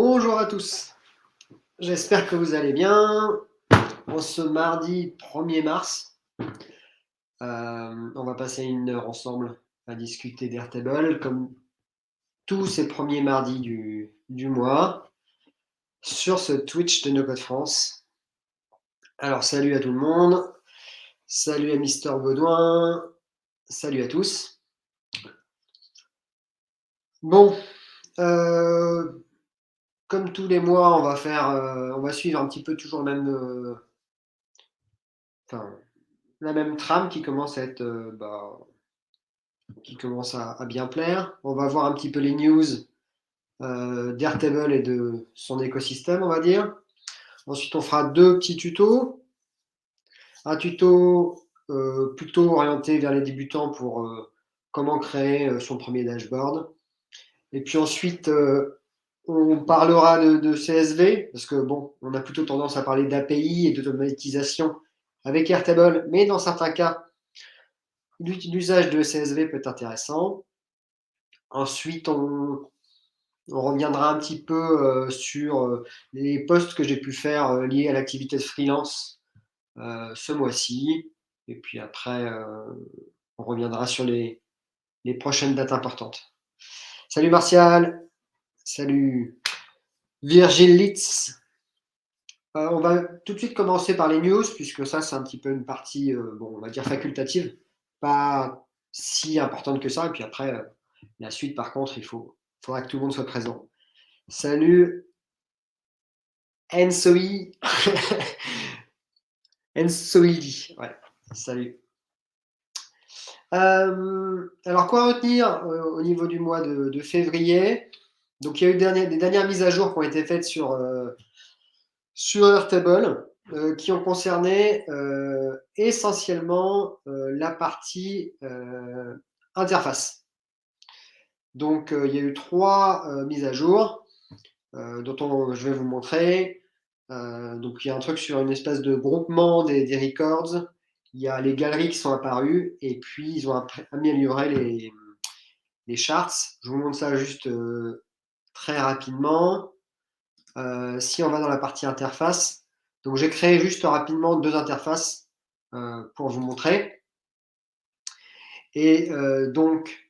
Bonjour à tous, j'espère que vous allez bien. En ce mardi 1er mars, on va passer une heure ensemble à discuter d'Airtable, comme tous ces premiers mardis du mois, sur ce Twitch de No Code France. Alors salut à tout le monde, salut à Mister Baudouin, salut à tous. Bon, comme tous les mois, on va suivre un petit peu toujours le même, la même trame qui commence à être, qui commence à bien plaire. On va voir un petit peu les news d'Airtable et de son écosystème, on va dire. Ensuite, on fera deux petits tutos. Un tuto plutôt orienté vers les débutants pour comment créer son premier dashboard. Et puis ensuite, on parlera de CSV, parce que bon, on a plutôt tendance à parler d'API et d'automatisation avec Airtable, mais dans certains cas, l'usage de CSV peut être intéressant. Ensuite, on reviendra un petit peu sur les posts que j'ai pu faire liés à l'activité de freelance ce mois-ci. Et puis après, on reviendra sur les prochaines dates importantes. Salut Martial, salut Virgil Litz. On va tout de suite commencer par les news, puisque ça, c'est un petit peu une partie, bon, on va dire facultative, pas si importante que ça. Et puis après, la suite, par contre, faudra que tout le monde soit présent. Salut Ensoi. Ensoili, ouais, salut. Alors, quoi retenir au niveau du mois de février? Donc, il y a eu des dernières mises à jour qui ont été faites sur Airtable, qui ont concerné essentiellement la partie interface. Donc, il y a eu trois mises à jour dont je vais vous montrer. Donc, il y a un truc sur une espèce de groupement des records. Il y a les galeries qui sont apparues et puis ils ont amélioré les charts. Je vous montre ça juste très rapidement. Si on va dans la partie interface, donc j'ai créé juste rapidement deux interfaces pour vous montrer. Et donc,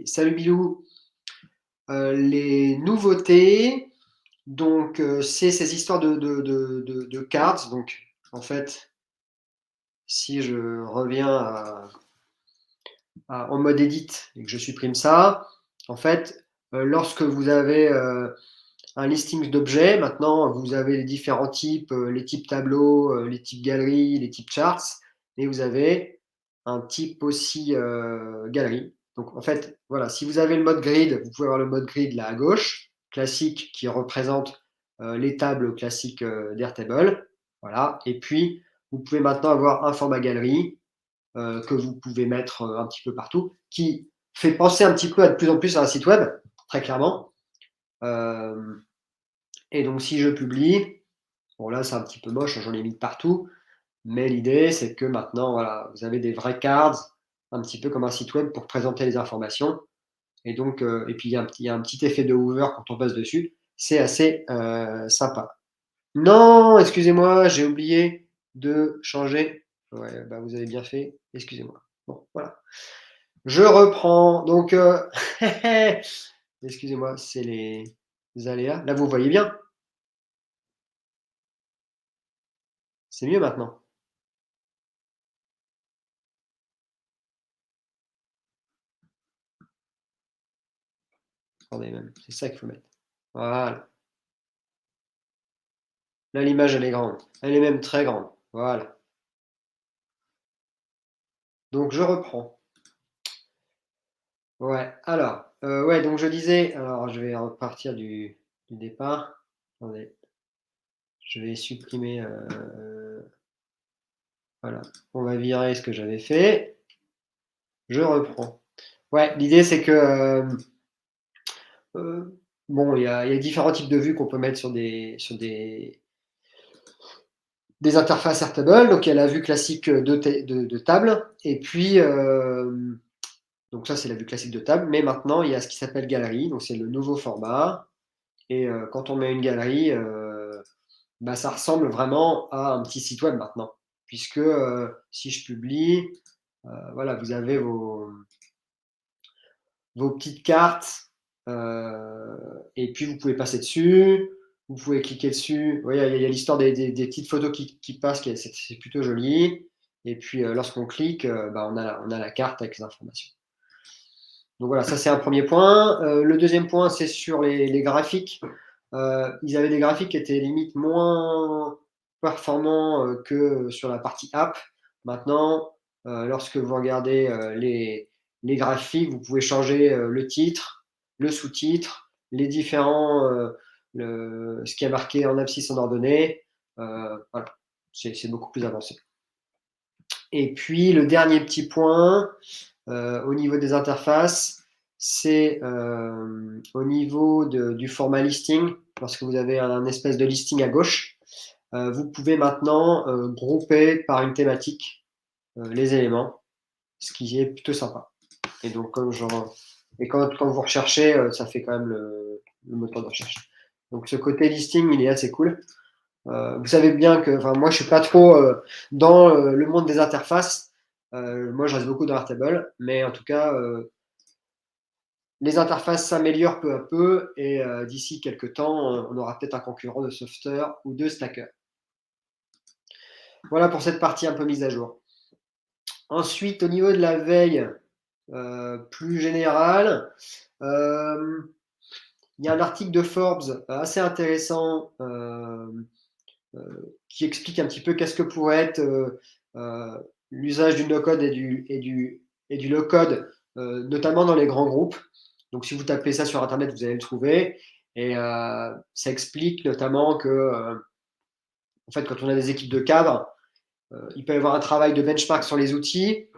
salut Bilou, les nouveautés. Donc, c'est ces histoires de cards. Donc, en fait, si je reviens en mode edit et que je supprime ça, en fait, lorsque vous avez un listing d'objets, maintenant, vous avez les différents types, les types tableaux, les types galeries, les types charts, et vous avez un type aussi galerie. Donc, en fait, voilà, si vous avez le mode grid, vous pouvez avoir le mode grid là à gauche, classique, qui représente les tables classiques d'Airtable. Voilà. Et puis, vous pouvez maintenant avoir un format galerie que vous pouvez mettre un petit peu partout, qui fait penser un petit peu de plus en plus à un site web, très clairement. Et donc, si je publie, bon là, c'est un petit peu moche, j'en ai mis de partout, mais l'idée, c'est que maintenant, voilà, vous avez des vrais cards, un petit peu comme un site web pour présenter les informations. Et donc, et puis, il y a un petit effet de hover quand on passe dessus. C'est assez sympa. Non, excusez-moi, j'ai oublié de changer. Ouais, bah, vous avez bien fait. Excusez-moi. Bon, voilà. Je reprends. Donc, excusez-moi, c'est les aléas. Là, vous voyez bien. C'est mieux maintenant. Attendez même, c'est ça qu'il faut mettre. Voilà. Là, l'image, elle est grande. Elle est même très grande. Voilà. Donc, je reprends. Ouais, alors, ouais, donc je disais, alors je vais repartir du départ. Attendez, je vais supprimer, voilà, on va virer ce que j'avais fait. Je reprends. Ouais, l'idée c'est que, bon, il y a différents types de vues qu'on peut mettre sur des interfaces Airtable. Donc, il y a la vue classique de table, et puis, donc ça c'est la vue classique de table, mais maintenant il y a ce qui s'appelle galerie, donc c'est le nouveau format. Et quand on met une galerie, bah, ça ressemble vraiment à un petit site web maintenant. Puisque si je publie, voilà, vous avez vos petites cartes, et puis vous pouvez passer dessus, vous pouvez cliquer dessus. Vous voyez, il y a l'histoire des petites photos qui passent, c'est plutôt joli. Et puis lorsqu'on clique, bah, on a la carte avec les informations. Donc voilà, ça c'est un premier point. Le deuxième point, c'est sur les graphiques. Ils avaient des graphiques qui étaient limite moins performants que sur la partie app. Maintenant, lorsque vous regardez les graphiques, vous pouvez changer le titre, le sous-titre, les différents, ce qui est marqué en abscisse en ordonnée. Voilà, c'est beaucoup plus avancé. Et puis le dernier petit point, au niveau des interfaces, c'est au niveau du format listing. Lorsque vous avez un espèce de listing à gauche, vous pouvez maintenant grouper par une thématique les éléments, ce qui est plutôt sympa. Et donc, quand vous recherchez, ça fait quand même le moteur de recherche. Donc, ce côté listing, il est assez cool. Vous savez bien que, enfin, moi, je suis pas trop dans le monde des interfaces. Moi, je reste beaucoup dans Airtable, mais en tout cas, les interfaces s'améliorent peu à peu et d'ici quelques temps, on aura peut-être un concurrent de Software ou de Stacker. Voilà pour cette partie un peu mise à jour. Ensuite, au niveau de la veille plus générale, il y a un article de Forbes assez intéressant qui explique un petit peu qu'est-ce que pourrait être l'usage du no-code et du low-code, notamment dans les grands groupes. Donc, si vous tapez ça sur Internet, vous allez le trouver. Et ça explique notamment que, en fait, quand on a des équipes de cadres, il peut y avoir un travail de benchmark sur les outils.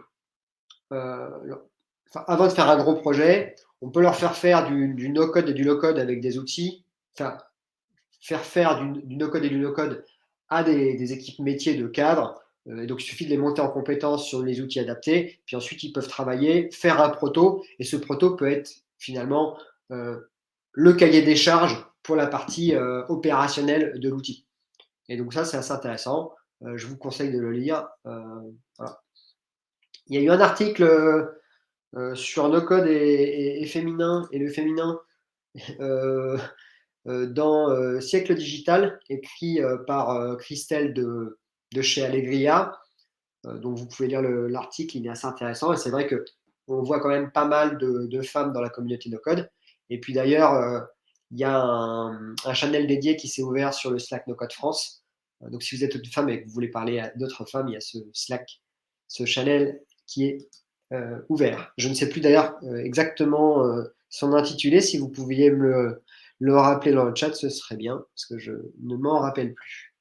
Avant de faire un gros projet, on peut leur faire faire du no-code et du low-code avec des outils. Enfin, faire faire du no-code et du low-code à des équipes métiers de cadres. Et donc, il suffit de les monter en compétences sur les outils adaptés. Puis ensuite, ils peuvent travailler, faire un proto. Et ce proto peut être finalement le cahier des charges pour la partie opérationnelle de l'outil. Et donc ça, c'est assez intéressant. Je vous conseille de le lire. Voilà. Il y a eu un article sur no-code et féminin, et le féminin dans Siècle Digital, écrit par Christelle de chez Allegria. Donc vous pouvez lire l'article, il est assez intéressant. Et c'est vrai qu'on voit quand même pas mal de femmes dans la communauté no-code. Et puis d'ailleurs, il y a un channel dédié qui s'est ouvert sur le Slack No Code France. Donc si vous êtes une femme et que vous voulez parler à d'autres femmes, il y a ce Slack, ce channel qui est ouvert. Je ne sais plus d'ailleurs exactement son intitulé. Si vous pouviez me le rappeler dans le chat, ce serait bien, parce que je ne m'en rappelle plus.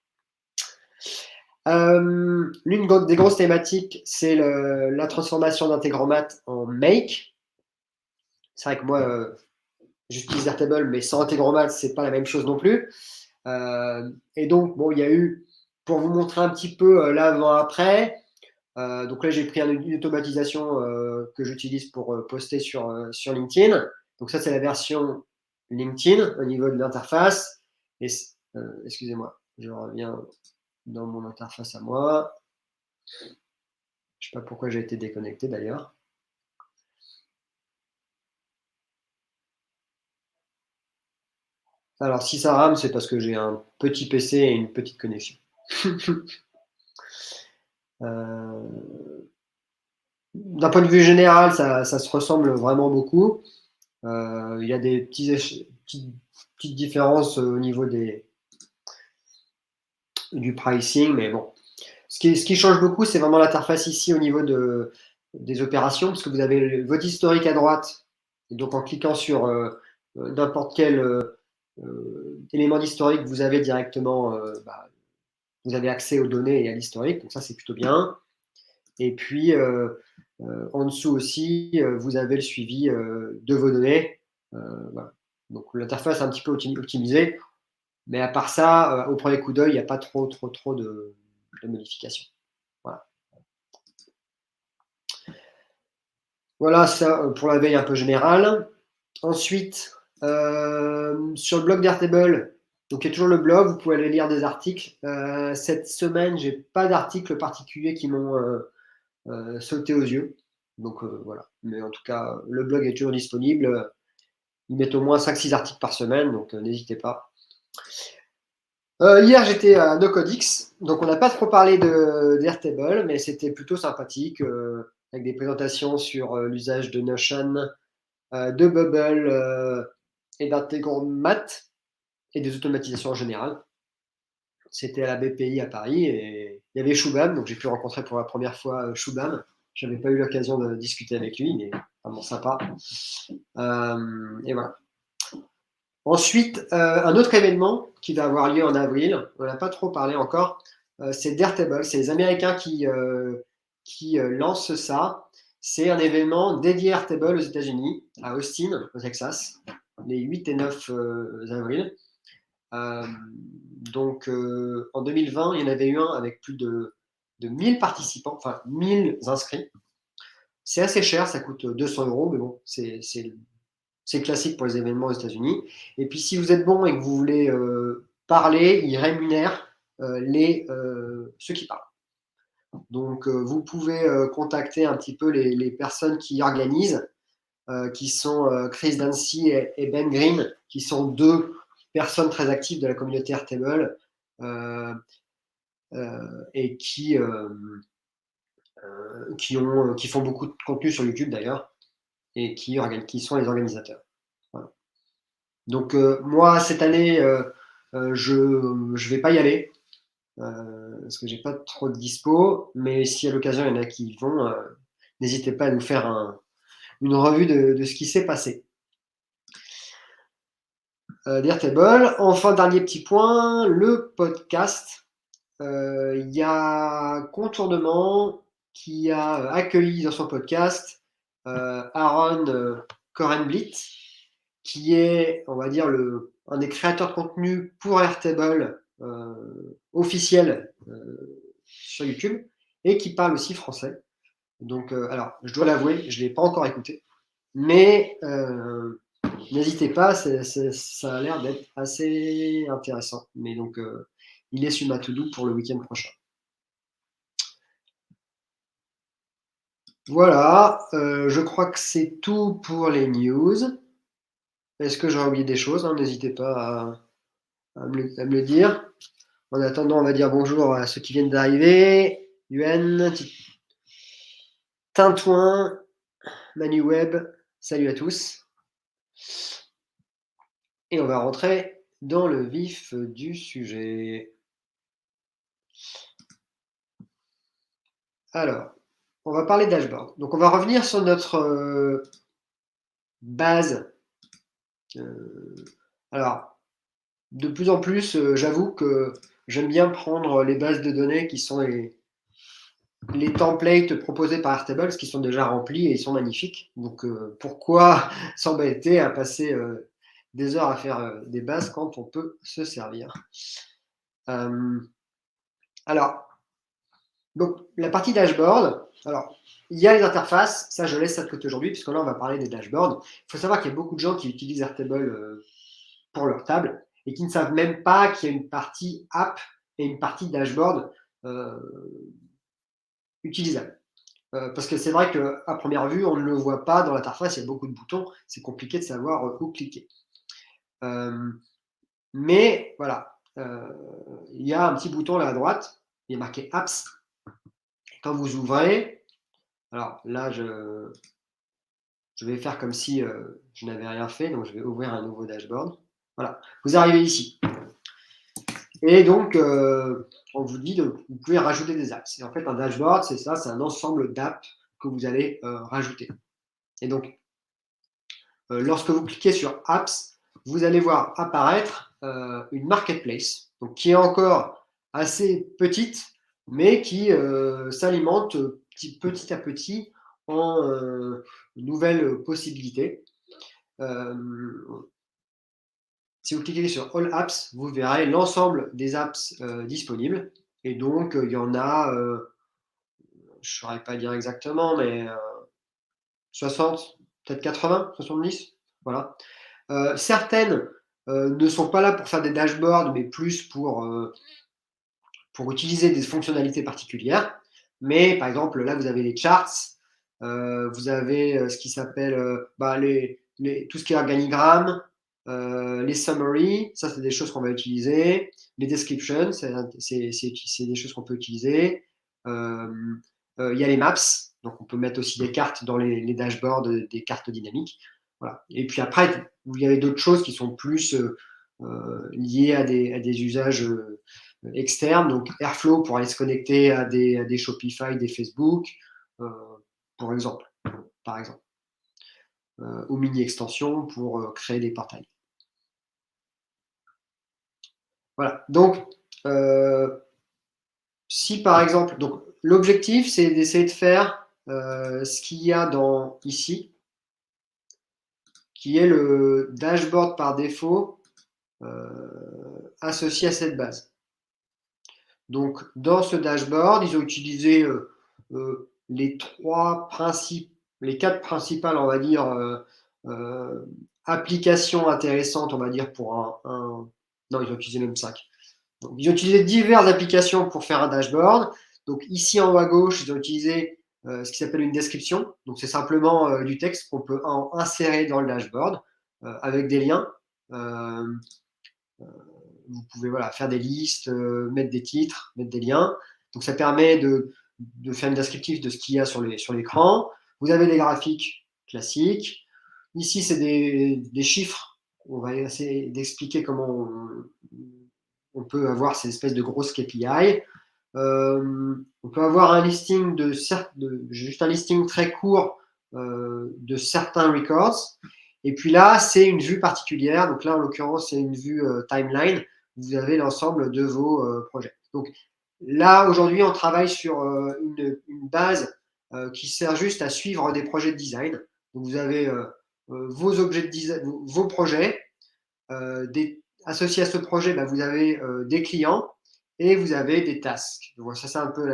L'une des grosses thématiques, c'est la transformation d'Integromat en Make. C'est vrai que moi, j'utilise Airtable, mais sans Integromat, c'est pas la même chose non plus. Et donc, bon, il y a eu, pour vous montrer un petit peu l'avant-après, donc là, j'ai pris une automatisation que j'utilise pour poster sur LinkedIn. Donc ça, c'est la version LinkedIn au niveau de l'interface. Et excusez-moi, je reviens dans mon interface à moi. Je ne sais pas pourquoi j'ai été déconnecté d'ailleurs. Alors, si ça rame, c'est parce que j'ai un petit PC et une petite connexion. D'un point de vue général, ça se ressemble vraiment beaucoup. Il y a des petites différences au niveau du pricing, mais bon. Ce qui change beaucoup, c'est vraiment l'interface ici au niveau des opérations, parce que vous avez votre historique à droite, et donc en cliquant sur n'importe quel élément d'historique, vous avez directement, vous avez accès aux données et à l'historique, donc ça c'est plutôt bien. Et puis en dessous aussi, vous avez le suivi de vos données. Voilà. Donc l'interface est un petit peu optimisée, mais à part ça, au premier coup d'œil, il n'y a pas trop de modifications. Voilà. Voilà ça pour la veille un peu générale. Ensuite, Sur le blog d'Airtable, donc il y a toujours le blog, vous pouvez aller lire des articles. Cette semaine, j'ai pas d'articles particuliers qui m'ont sauté aux yeux. Donc voilà. Mais en tout cas, le blog est toujours disponible. Ils mettent au moins 5-6 articles par semaine, donc n'hésitez pas. Hier, j'étais à NoCodeX, donc on n'a pas trop parlé d'Airtable, mais c'était plutôt sympathique, avec des présentations sur l'usage de Notion, de Bubble et d'Integromat et des automatisations en général. C'était à la BPI à Paris et il y avait Shubham, donc j'ai pu rencontrer pour la première fois Shubham. Je n'avais pas eu l'occasion de discuter avec lui, mais vraiment sympa. Et voilà. Ensuite, un autre événement qui va avoir lieu en avril, on n'a pas trop parlé encore, c'est Daretable. C'est les Américains qui lancent ça. C'est un événement dédié à Airtable aux États-Unis, à Austin, au Texas, les 8 et 9 avril. Donc en 2020, il y en avait eu un avec plus de 1000 participants, enfin 1000 inscrits. C'est assez cher, ça coûte 200 €, mais bon, c'est classique pour les événements aux États-Unis. Et puis si vous êtes bon et que vous voulez parler, ils rémunèrent ceux qui parlent. Donc vous pouvez contacter un petit peu les personnes qui organisent, qui sont Chris Dancy et Ben Green, qui sont deux personnes très actives de la communauté Airtable et qui font beaucoup de contenu sur YouTube d'ailleurs et qui sont les organisateurs. Voilà. Donc moi cette année je vais pas y aller parce que j'ai pas trop de dispo, mais si à l'occasion il y en a qui y vont, n'hésitez pas à nous faire une revue de ce qui s'est passé. D'Airtable. Enfin, dernier petit point, le podcast. Il y a Contournement qui a accueilli dans son podcast Aaron Korenblit, qui est, on va dire, un des créateurs de contenu pour Airtable officiel sur YouTube et qui parle aussi français. Donc, alors, je dois l'avouer, je ne l'ai pas encore écouté, mais n'hésitez pas, ça a l'air d'être assez intéressant. Mais donc, il est sur ma to-do pour le week-end prochain. Voilà, je crois que c'est tout pour les news. Est-ce que j'aurais oublié des choses, hein? N'hésitez pas à me le dire. En attendant, on va dire bonjour à ceux qui viennent d'arriver. Yuen, Tintouin, Manu Web, salut à tous. Et on va rentrer dans le vif du sujet. Alors, on va parler dashboard. Donc, on va revenir sur notre base. Alors, de plus en plus, j'avoue que j'aime bien prendre les bases de données qui sont les templates proposés par Airtable, parce qu'ils sont déjà remplis et ils sont magnifiques. Donc, pourquoi s'embêter à passer des heures à faire des bases quand on peut se servir? Alors, donc, la partie dashboard, alors, il y a les interfaces, ça je laisse ça de côté aujourd'hui, puisque là on va parler des dashboards. Il faut savoir qu'il y a beaucoup de gens qui utilisent Airtable pour leur table et qui ne savent même pas qu'il y a une partie app et une partie dashboard euh, utilisable. Parce que c'est vrai qu'à première vue, on ne le voit pas dans l'interface, il y a beaucoup de boutons, c'est compliqué de savoir où cliquer. Mais voilà, il y a un petit bouton là à droite, il est marqué Apps. Quand vous ouvrez, alors là, je vais faire comme si je n'avais rien fait, donc je vais ouvrir un nouveau dashboard. Voilà, vous arrivez ici. Et donc, on vous dit, vous pouvez rajouter des apps. Et en fait, un dashboard, c'est ça, c'est un ensemble d'apps que vous allez rajouter. Et donc, lorsque vous cliquez sur Apps, vous allez voir apparaître une marketplace, donc qui est encore assez petite, mais qui s'alimente petit à petit en nouvelles possibilités. Si vous cliquez sur All Apps, vous verrez l'ensemble des apps disponibles. Et donc, il y en a, je ne saurais pas dire exactement, mais 60, peut-être 80, 70. Voilà. Certaines ne sont pas là pour faire des dashboards, mais plus pour utiliser des fonctionnalités particulières. Mais par exemple, là, vous avez les charts, vous avez ce qui s'appelle tout ce qui est organigramme, les summaries, ça c'est des choses qu'on va utiliser. Les descriptions, c'est des choses qu'on peut utiliser. Il y a les maps, donc on peut mettre aussi des cartes dans les dashboards, des cartes dynamiques. Voilà. Et puis après, il y avait d'autres choses qui sont plus liées à des usages externes, donc Airflow pour aller se connecter à des Shopify, des Facebook, par exemple, ou mini-extensions pour créer des portails. Voilà, donc si par exemple, donc l'objectif c'est d'essayer de faire ce qu'il y a ici, qui est le dashboard par défaut associé à cette base. Donc dans ce dashboard, ils ont utilisé les quatre principales, on va dire, applications intéressantes, on va dire, pour non, ils ont utilisé même 5. Donc, ils ont utilisé diverses applications pour faire un dashboard. Donc ici en haut à gauche, ils ont utilisé ce qui s'appelle une description. Donc c'est simplement du texte qu'on peut insérer dans le dashboard avec des liens. Vous pouvez faire des listes, mettre des titres, mettre des liens. Donc ça permet de faire une descriptif de ce qu'il y a sur l'écran. Vous avez les graphiques classiques. Ici, c'est des chiffres. On va essayer d'expliquer comment on peut avoir ces espèces de grosses KPI. On peut avoir un listing juste un listing très court de certains records. Et puis là, c'est une vue particulière. Donc là, en l'occurrence, c'est une vue timeline. Vous avez l'ensemble de vos projets. Donc là, aujourd'hui, on travaille sur une base qui sert juste à suivre des projets de design. Donc vous avez vos objets de design, vos projets. Associés à ce projet, vous avez des clients et vous avez des tasks. Donc ça, c'est un peu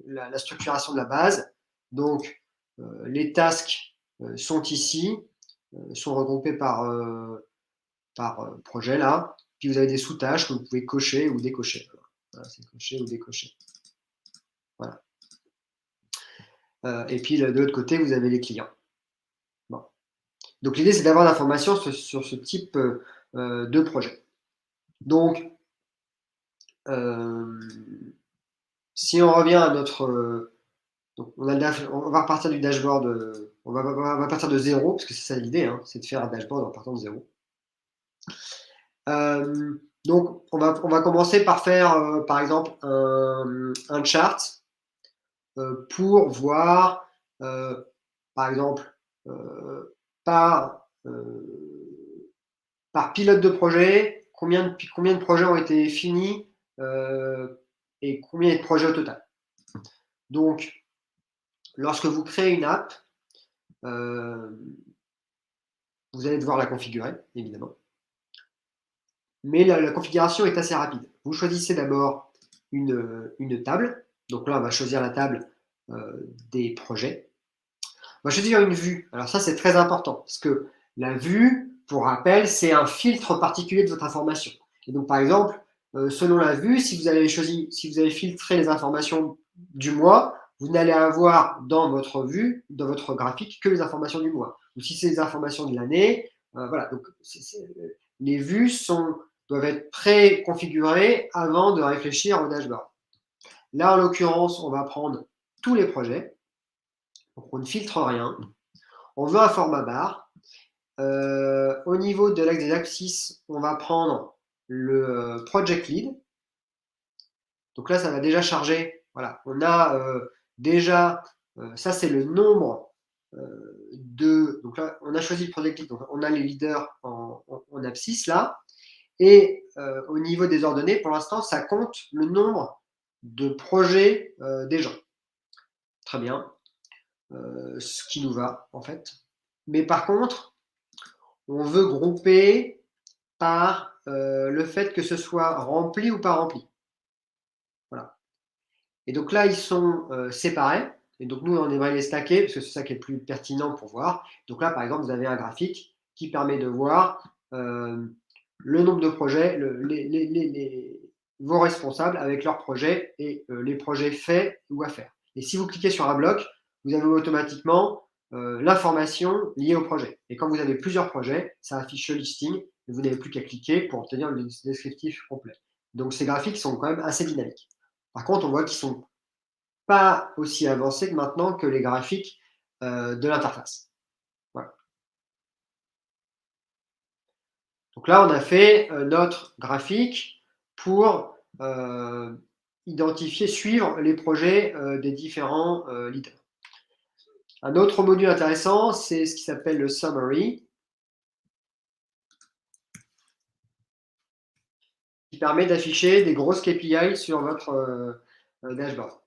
la structuration de la base. Donc les tasks sont ici, sont regroupés par projet là. Puis vous avez des sous-tâches que vous pouvez cocher ou décocher. Voilà, c'est cocher ou décocher. Voilà. Et puis de l'autre côté, vous avez les clients. Bon. Donc l'idée, c'est d'avoir l'information sur ce type de projet. Donc, si on revient à notre... donc on va repartir du dashboard, on va partir de zéro, parce que c'est ça l'idée, hein, c'est de faire un dashboard en partant de zéro. Donc on va commencer par faire, par exemple, un chart pour voir, par exemple, par pilote de projet, combien de projets ont été finis et combien de projets au total. Donc, lorsque vous créez une app, vous allez devoir la configurer, évidemment. Mais la configuration est assez rapide. Vous choisissez d'abord une table. Donc là, on va choisir la table des projets. On va choisir une vue. Alors ça, c'est très important, parce que la vue, pour rappel, c'est un filtre particulier de votre information. Et donc, par exemple, selon la vue, si vous avez filtré les informations du mois, vous n'allez avoir dans votre vue, dans votre graphique, que les informations du mois. Ou si c'est les informations de l'année, voilà. Donc, les vues doivent être pré-configurées avant de réfléchir au dashboard. Là, en l'occurrence, on va prendre tous les projets. Donc, on ne filtre rien. On veut un format bar. Au niveau de l'axe des abscisses, on va prendre le project lead. Donc là, ça va déjà charger. Voilà, on a déjà, ça c'est le nombre de. Donc là, on a choisi le project lead. Donc on a les leaders en abscisse là. Et au niveau des ordonnées, pour l'instant, ça compte le nombre de projets des gens. Très bien. Ce qui nous va, en fait. Mais par contre, on veut grouper par le fait que ce soit rempli ou pas rempli. Voilà. Et donc là, ils sont séparés. Et donc nous, on aimerait les stacker parce que c'est ça qui est le plus pertinent pour voir. Donc là, par exemple, vous avez un graphique qui permet de voir le nombre de projets, vos responsables avec leurs projets et les projets faits ou à faire. Et si vous cliquez sur un bloc, vous avez automatiquement l'information liée au projet. Et quand vous avez plusieurs projets, ça affiche le listing et vous n'avez plus qu'à cliquer pour obtenir le descriptif complet. Donc ces graphiques sont quand même assez dynamiques. Par contre, on voit qu'ils sont pas aussi avancés que maintenant que les graphiques de l'interface. Voilà. Donc là, on a fait notre graphique pour identifier, suivre les projets des différents leaders. Un autre module intéressant, c'est ce qui s'appelle le summary, qui permet d'afficher des grosses KPI sur votre dashboard.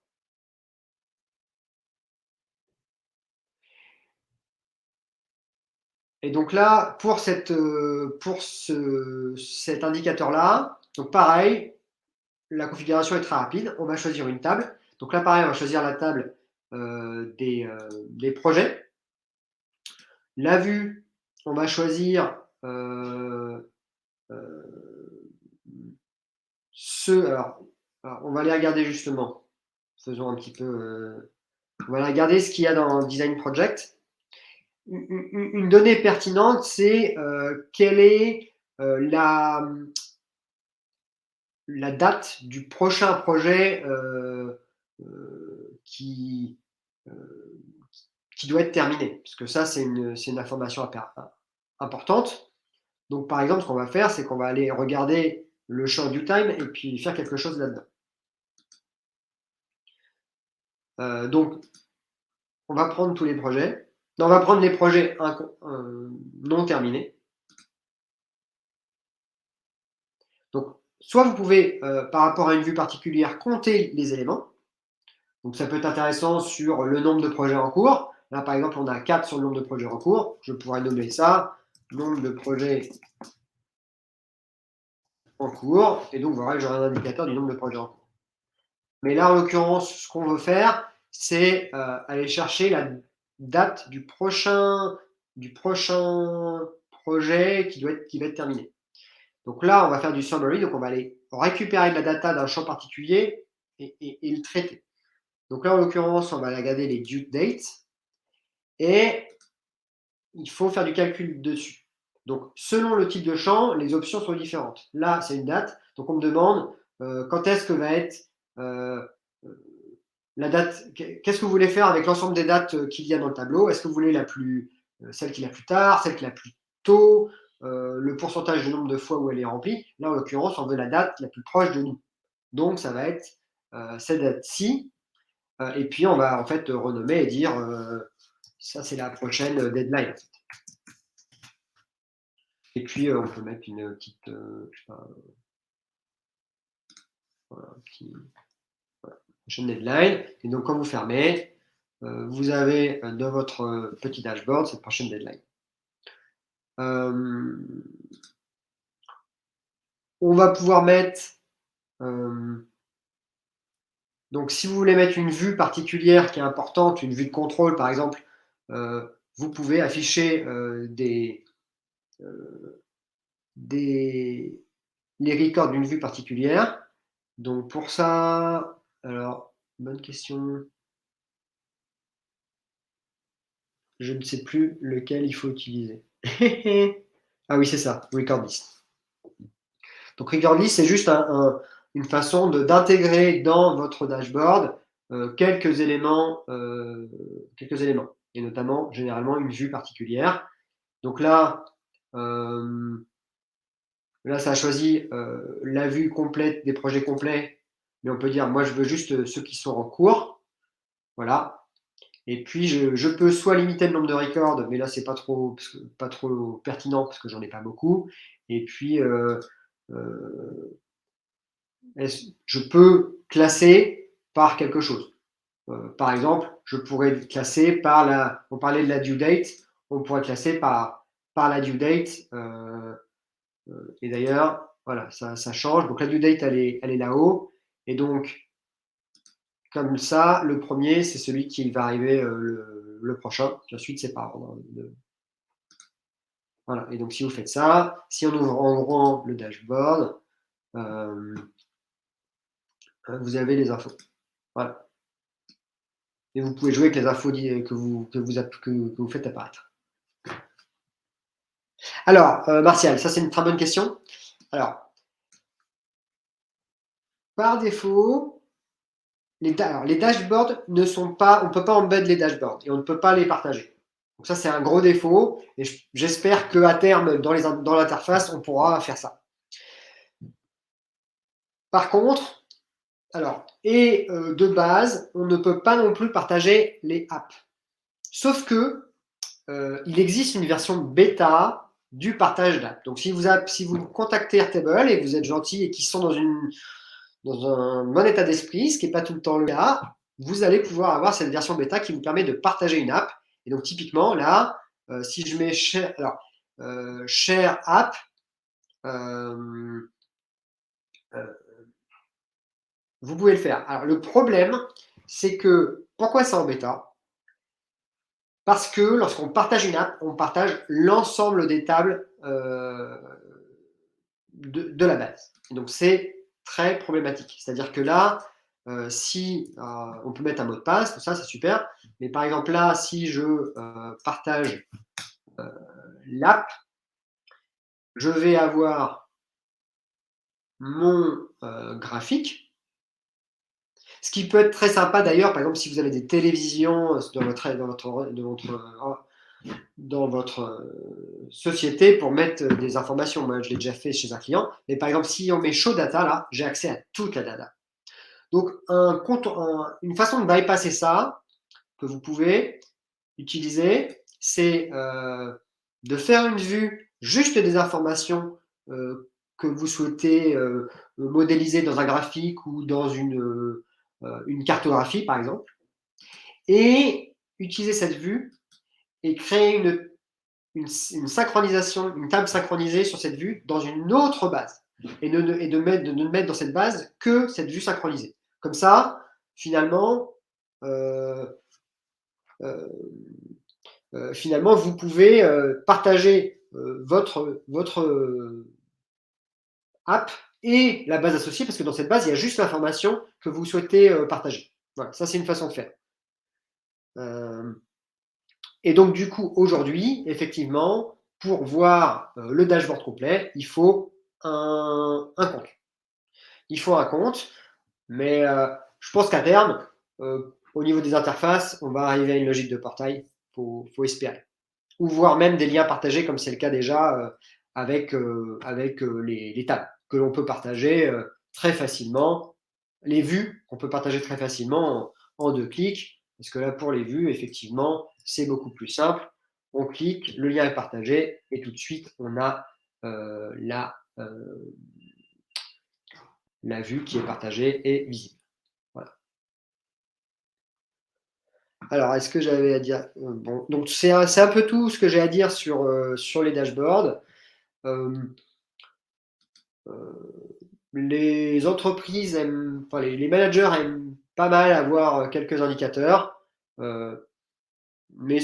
Et donc là, pour cet indicateur-là, donc pareil, la configuration est très rapide. On va choisir une table. Donc là, pareil, on va choisir la table des projets. La vue, on va choisir alors, on va aller regarder justement. Faisons un petit peu. On va aller regarder ce qu'il y a dans Design Project. Une donnée pertinente, c'est quelle est la date du prochain projet qui doit être terminé. Parce que ça, c'est une information importante. Donc, par exemple, ce qu'on va faire, c'est qu'on va aller regarder le champ du time et puis faire quelque chose là-dedans. Donc, on va prendre tous les projets. Non, on va prendre les projets non terminés. Donc, soit vous pouvez, par rapport à une vue particulière, compter les éléments. Donc, ça peut être intéressant sur le nombre de projets en cours. Là, par exemple, on a 4 sur le nombre de projets en cours. Je pourrais nommer ça nombre de projets en cours. Et donc, voilà, j'aurai un indicateur du nombre de projets en cours. Mais là, en l'occurrence, ce qu'on veut faire, c'est aller chercher la date du prochain projet qui va être terminé. Donc là, on va faire du summary, donc on va aller récupérer de la data d'un champ particulier et le traiter. Donc là, en l'occurrence, on va regarder les due dates et il faut faire du calcul dessus. Donc, selon le type de champ, les options sont différentes. Là, c'est une date, donc on me demande quand est-ce que va être la date. Qu'est-ce que vous voulez faire avec l'ensemble des dates qu'il y a dans le tableau? Est-ce que vous voulez celle qui est la plus tard, celle qui est la plus tôt, le pourcentage du nombre de fois où elle est remplie? Là, en l'occurrence, on veut la date la plus proche de nous. Donc, ça va être cette date-ci. Et puis, on va en fait renommer et dire ça, c'est la prochaine deadline. Et puis, on peut mettre une petite, je sais pas, voilà, prochaine deadline. Et donc, quand vous fermez, vous avez dans votre petit dashboard cette prochaine deadline. On va pouvoir mettre, donc si vous voulez mettre une vue particulière qui est importante, une vue de contrôle par exemple, vous pouvez afficher les records d'une vue particulière. Donc pour ça, alors, bonne question. Je ne sais plus lequel il faut utiliser. Ah oui, c'est ça, record list. Donc record list, c'est juste une façon d'intégrer dans votre dashboard quelques éléments, et notamment généralement une vue particulière. Donc là, ça a choisi la vue complète des projets complets, mais on peut dire moi je veux juste ceux qui sont en cours. Voilà. Et puis je peux soit limiter le nombre de records, mais là c'est pas trop pertinent parce que j'en ai pas beaucoup. Et puis je peux classer par quelque chose. Par exemple, je pourrais classer par on parlait de la due date, on pourrait classer par la due date. Et d'ailleurs, voilà, ça change. Donc la due date, elle est là-haut. Et donc, comme ça, le premier, c'est celui qui va arriver le prochain. Puis ensuite, c'est par ordre. Voilà, et donc si vous faites ça, si on ouvre en grand le dashboard, vous avez les infos. Voilà. Et vous pouvez jouer avec les infos que vous faites apparaître. Alors, Martial, ça c'est une très bonne question. Alors, par défaut, les dashboards ne sont pas, on ne peut pas embed les dashboards et on ne peut pas les partager. Donc ça, c'est un gros défaut et j'espère qu'à terme, dans l'interface, on pourra faire ça. Par contre, de base, on ne peut pas non plus partager les apps. Sauf que il existe une version bêta du partage d'app. Donc si vous contactez Airtable et que vous êtes gentil et qu'ils sont dans un bon état d'esprit, ce qui n'est pas tout le temps le cas, vous allez pouvoir avoir cette version bêta qui vous permet de partager une app. Et donc typiquement là, si je mets share app, vous pouvez le faire. Alors le problème, c'est que pourquoi c'est en bêta? Parce que lorsqu'on partage une app, on partage l'ensemble des tables de la base. Et donc c'est très problématique. C'est-à-dire que là, si on peut mettre un mot de passe, tout ça c'est super, mais par exemple là, si je partage l'app, je vais avoir mon graphique, ce qui peut être très sympa d'ailleurs, par exemple si vous avez des télévisions dans votre société pour mettre des informations. Moi, je l'ai déjà fait chez un client. Mais par exemple, si on met Show Data, là, j'ai accès à toute la data. Donc, une façon de bypasser ça, que vous pouvez utiliser, c'est de faire une vue juste des informations que vous souhaitez modéliser dans un graphique ou dans une cartographie, par exemple, et utiliser cette vue et créer une synchronisation, une table synchronisée sur cette vue dans une autre base et de ne mettre dans cette base que cette vue synchronisée. Comme ça, finalement, vous pouvez partager votre app et la base associée parce que dans cette base, il y a juste l'information que vous souhaitez partager. Voilà, ça c'est une façon de faire. Et donc, du coup, aujourd'hui, effectivement, pour voir le dashboard complet, il faut un compte. Il faut un compte, mais je pense qu'à terme, au niveau des interfaces, on va arriver à une logique de portail, faut espérer. Ou voir même des liens partagés, comme c'est le cas déjà avec les tables, que l'on peut partager très facilement, les vues qu'on peut partager très facilement en 2 clics, parce que là, pour les vues, effectivement, c'est beaucoup plus simple. On clique, le lien est partagé, et tout de suite, on a la vue qui est partagée et visible. Voilà. Alors, est-ce que j'avais à dire bon, donc c'est un peu tout ce que j'ai à dire sur les dashboards. Les entreprises les managers aiment pas mal avoir quelques indicateurs, mais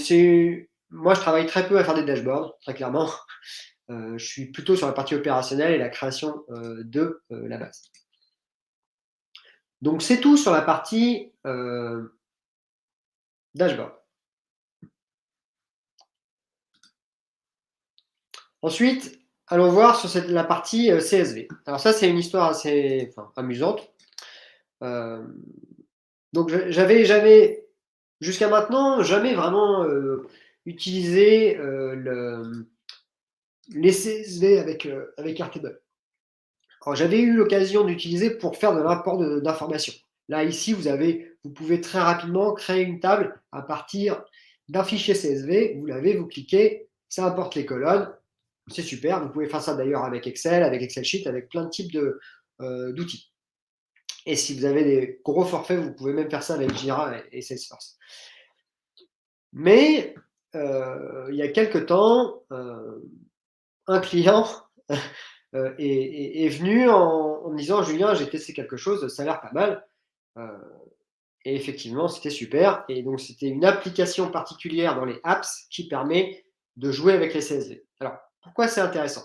moi je travaille très peu à faire des dashboards, très clairement. Je suis plutôt sur la partie opérationnelle et la création de la base. Donc c'est tout sur la partie dashboard. Ensuite, allons voir sur la partie CSV. Alors ça, c'est une histoire assez amusante. Donc j'avais jusqu'à maintenant jamais vraiment utilisé les CSV avec Airtable. Alors j'avais eu l'occasion d'utiliser pour faire de l'import d'informations. Là ici, vous pouvez très rapidement créer une table à partir d'un fichier CSV. Vous l'avez, vous cliquez, ça importe les colonnes. C'est super. Vous pouvez faire ça d'ailleurs avec Excel, avec Excel Sheet, avec plein de types d'outils. Et si vous avez des gros forfaits, vous pouvez même faire ça avec Jira et Salesforce. Mais il y a quelque temps, un client est venu en me disant: «Julien, j'ai testé quelque chose, ça a l'air pas mal». Et effectivement, c'était super. Et donc, c'était une application particulière dans les apps qui permet de jouer avec les CSV. Alors, Pourquoi c'est intéressant?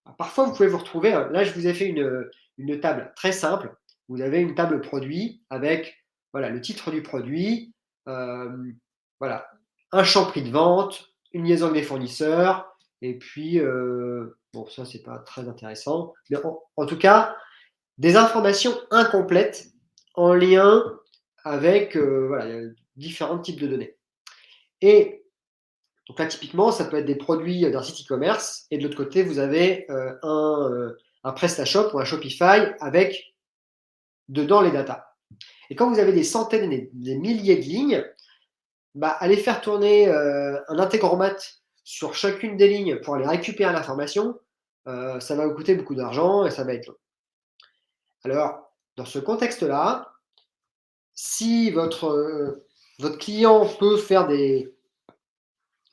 Alors, parfois, vous pouvez vous retrouver, là, je vous ai fait une table très simple. Vous avez une table produit avec, voilà, le titre du produit, hem, voilà, un champ prix de vente, une liaison avec des fournisseurs et puis, bon, ça, c'est pas très intéressant, mais en tout cas, des informations incomplètes en lien avec, voilà, différents types de données. Et donc là, typiquement, ça peut être des produits d'un site e-commerce et de l'autre côté, vous avez, un PrestaShop ou un Shopify avec dedans les datas. Et quand vous avez des centaines et des milliers de lignes, bah, aller faire tourner, un intégromat sur chacune des lignes pour aller récupérer l'information, ça va vous coûter beaucoup d'argent et ça va être long. Alors, dans ce contexte-là, si votre client peut faire des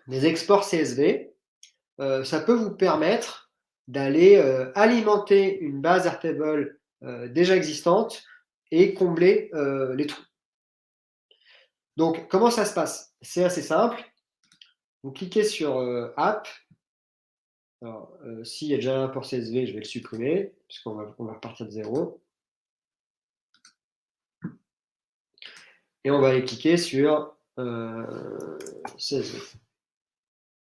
exports CSV, ça peut vous permettre d'aller, alimenter une base Airtable, déjà existante et combler, les trous. Donc comment ça se passe? C'est assez simple. Vous cliquez sur, App. Alors, s'il y a déjà un import CSV, je vais le supprimer puisqu'on va repartir de zéro et on va aller cliquer sur, CSV.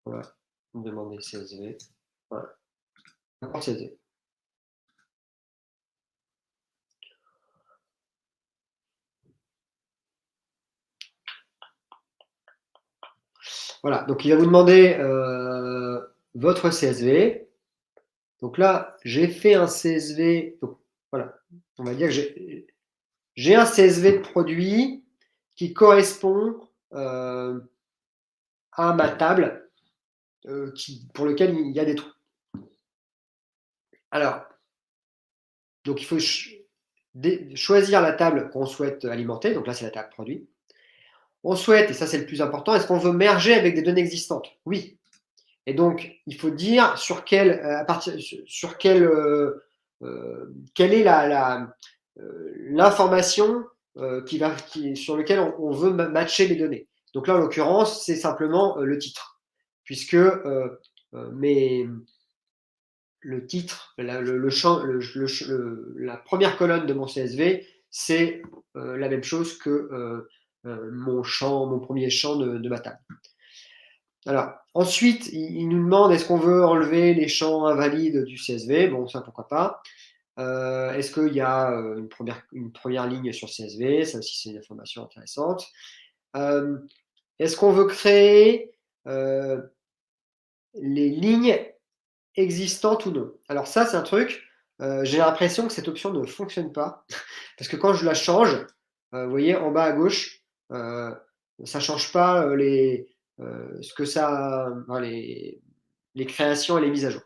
Voilà, demander CSV. Voilà, import CSV. Voilà, donc il va vous demander, votre CSV. Donc là, j'ai fait un CSV, donc voilà, on va dire que j'ai un CSV de produit qui correspond, à ma table, pour lequel il y a des trous. Alors, donc il faut choisir la table qu'on souhaite alimenter, donc là c'est la table produit. On souhaite, et ça c'est le plus important, est-ce qu'on veut merger avec des données existantes? Oui. Et donc, il faut dire sur quelle, à partir sur quelle, quelle est l'information, sur lequel on veut matcher les données. Donc là, en l'occurrence, c'est simplement, le titre. Puisque, mes le titre, le champ, la première colonne de mon CSV, c'est, la même chose que, mon premier champ de ma table. Alors, ensuite, il nous demande est-ce qu'on veut enlever les champs invalides du CSV? Bon, ça, pourquoi pas. Est-ce qu'il y a une première ligne sur CSV? Ça aussi, c'est une information intéressante. Est-ce qu'on veut créer les lignes existantes ou non? Alors ça, c'est un truc, j'ai l'impression que cette option ne fonctionne pas parce que quand je la change, vous voyez en bas à gauche, ça change pas, ce que ça, enfin, les créations et les mises à jour.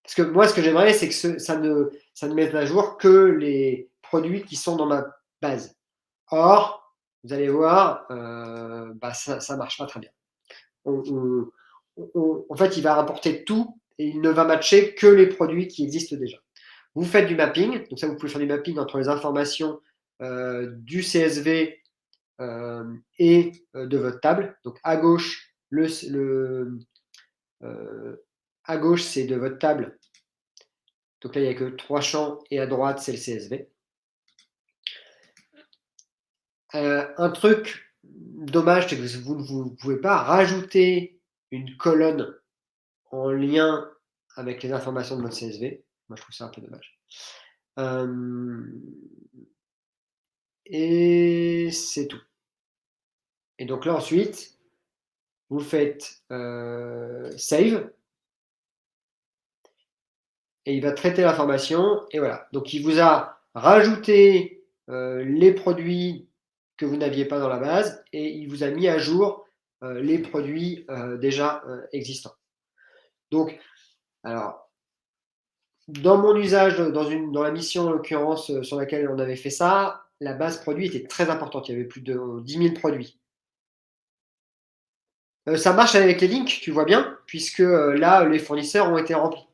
Parce que moi, ce que j'aimerais, c'est que ça ne mette à jour que les produits qui sont dans ma base. Or, vous allez voir, bah, ça marche pas très bien. On en fait, il va rapporter tout et il ne va matcher que les produits qui existent déjà. Vous faites du mapping, donc ça, vous pouvez faire du mapping entre les informations, du CSV, et de votre table. Donc à gauche, à gauche, c'est de votre table. Donc là, il n'y a que 3 champs et à droite, c'est le CSV. Un truc dommage, c'est que vous ne pouvez pas rajouter une colonne en lien avec les informations de votre CSV. Moi, je trouve ça un peu dommage. Et c'est tout. Et donc là, ensuite, vous faites save et il va traiter l'information et voilà. Donc il vous a rajouté les produits que vous n'aviez pas dans la base et il vous a mis à jour les produits déjà existants. Donc, alors, dans mon usage, dans la mission en l'occurrence sur laquelle on avait fait ça, la base produit était très importante. Il y avait plus de 10 000 produits. Ça marche avec les links, tu vois bien, puisque là, les fournisseurs ont été remplis.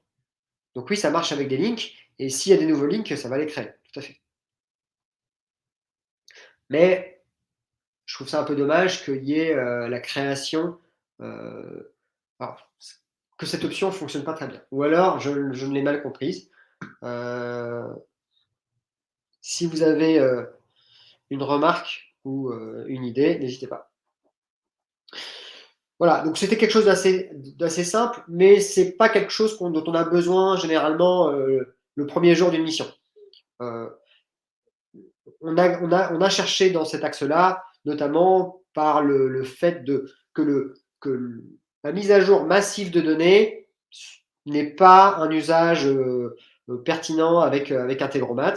Donc oui, ça marche avec des links, et s'il y a des nouveaux links, ça va les créer, tout à fait. Mais je trouve ça un peu dommage qu'il y ait la création. Alors, que cette option ne fonctionne pas très bien. Ou alors, je ne l'ai mal comprise. Si vous avez une remarque ou une idée, n'hésitez pas. Voilà, donc c'était quelque chose d'assez simple, mais c'est pas quelque chose dont on a besoin généralement le premier jour d'une mission. Euh, on a cherché dans cet axe-là, notamment par le fait que la mise à jour massive de données n'est pas un usage pertinent avec Integromat.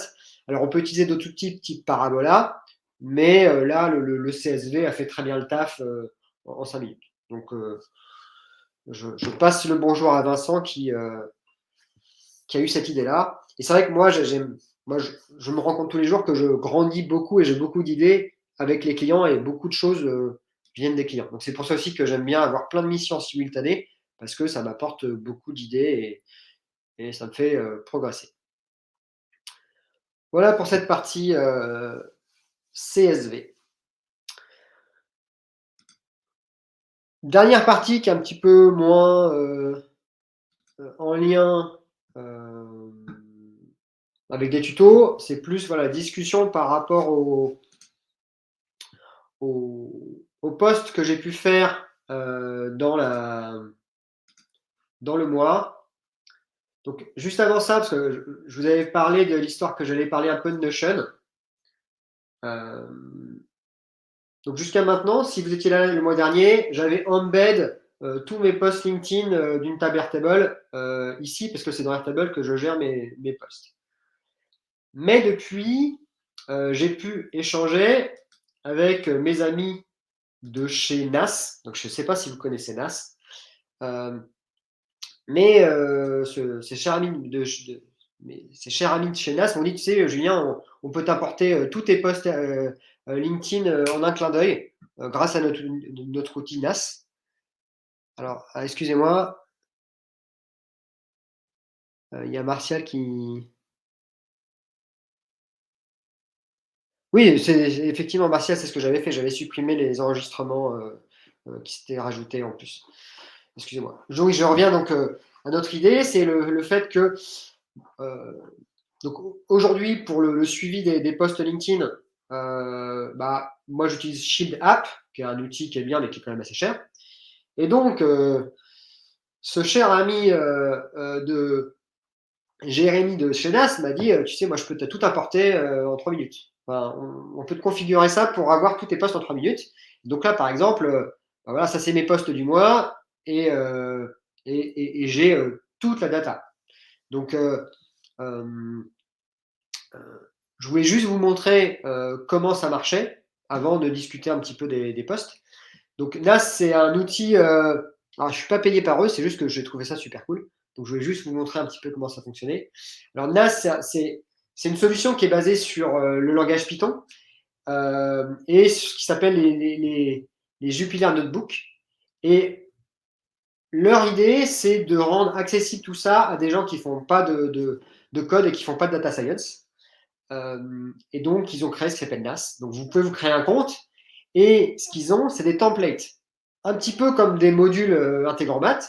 Alors on peut utiliser d'autres outils type Parabola, mais là le CSV a fait très bien le taf en 5 minutes. Donc je passe le bonjour à Vincent qui a eu cette idée-là. Et c'est vrai que moi, je me rends compte tous les jours que je grandis beaucoup et j'ai beaucoup d'idées avec les clients et beaucoup de choses viennent des clients. Donc c'est pour ça aussi que j'aime bien avoir plein de missions simultanées parce que ça m'apporte beaucoup d'idées et ça me fait progresser. Voilà pour cette partie CSV. Dernière partie qui est un petit peu moins en lien avec des tutos, c'est plus voilà, discussion par rapport au post que j'ai pu faire dans le mois. Donc, juste avant ça, parce que je vous avais parlé de l'histoire que j'allais parler un peu de Notion. Donc, jusqu'à maintenant, si vous étiez là le mois dernier, j'avais embed tous mes posts LinkedIn d'une table Airtable ici, parce que c'est dans Airtable que je gère mes posts. Mais depuis, j'ai pu échanger avec mes amis de chez NAS. Donc, je ne sais pas si vous connaissez NAS. Mais ces chers amis de chez NAS m'ont dit, tu sais, Julien, on peut t'apporter tous tes posts LinkedIn en un clin d'œil grâce à notre outil NAS. Alors, excusez-moi, il y a Martial qui... Oui, c'est effectivement, Martial, c'est ce que j'avais fait. J'avais supprimé les enregistrements qui s'étaient rajoutés en plus. Excusez-moi. Oui, je reviens donc à notre idée, c'est le fait que donc aujourd'hui, pour le suivi des posts LinkedIn, moi j'utilise Shield App, qui est un outil qui est bien mais qui est quand même assez cher. Et donc, ce cher ami de Jérémy de chez NAS m'a dit, tu sais, moi je peux tout apporter en 3 minutes. Enfin, on peut te configurer ça pour avoir tous tes posts en 3 minutes. Donc là, par exemple, voilà, ça c'est mes posts du mois et j'ai toute la data. Donc, je voulais juste vous montrer comment ça marchait avant de discuter un petit peu des postes. Donc NAS, c'est un outil. Alors, je ne suis pas payé par eux, c'est juste que j'ai trouvé ça super cool. Donc, je voulais juste vous montrer un petit peu comment ça fonctionnait. Alors, NAS, c'est une solution qui est basée sur le langage Python et ce qui s'appelle les Jupyter Notebook. Et leur idée, c'est de rendre accessible tout ça à des gens qui ne font pas de code et qui ne font pas de data science. Et donc, ils ont créé ce qui s'appelle NAS. Donc, vous pouvez vous créer un compte. Et ce qu'ils ont, c'est des templates. Un petit peu comme des modules Integromat.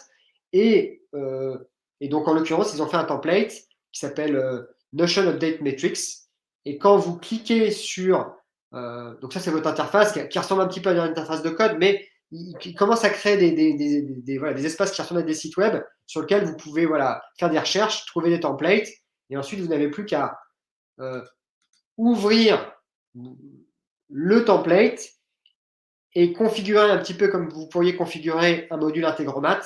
Et, donc, en l'occurrence, ils ont fait un template qui s'appelle Notion Update Metrics. Et quand vous cliquez sur... donc ça, c'est votre interface qui ressemble un petit peu à une interface de code, mais il commence à créer des espaces qui ressemblent à des sites web sur lesquels vous pouvez faire des recherches, trouver des templates. Et ensuite, vous n'avez plus qu'à ouvrir le template et configurer un petit peu comme vous pourriez configurer un module Integromat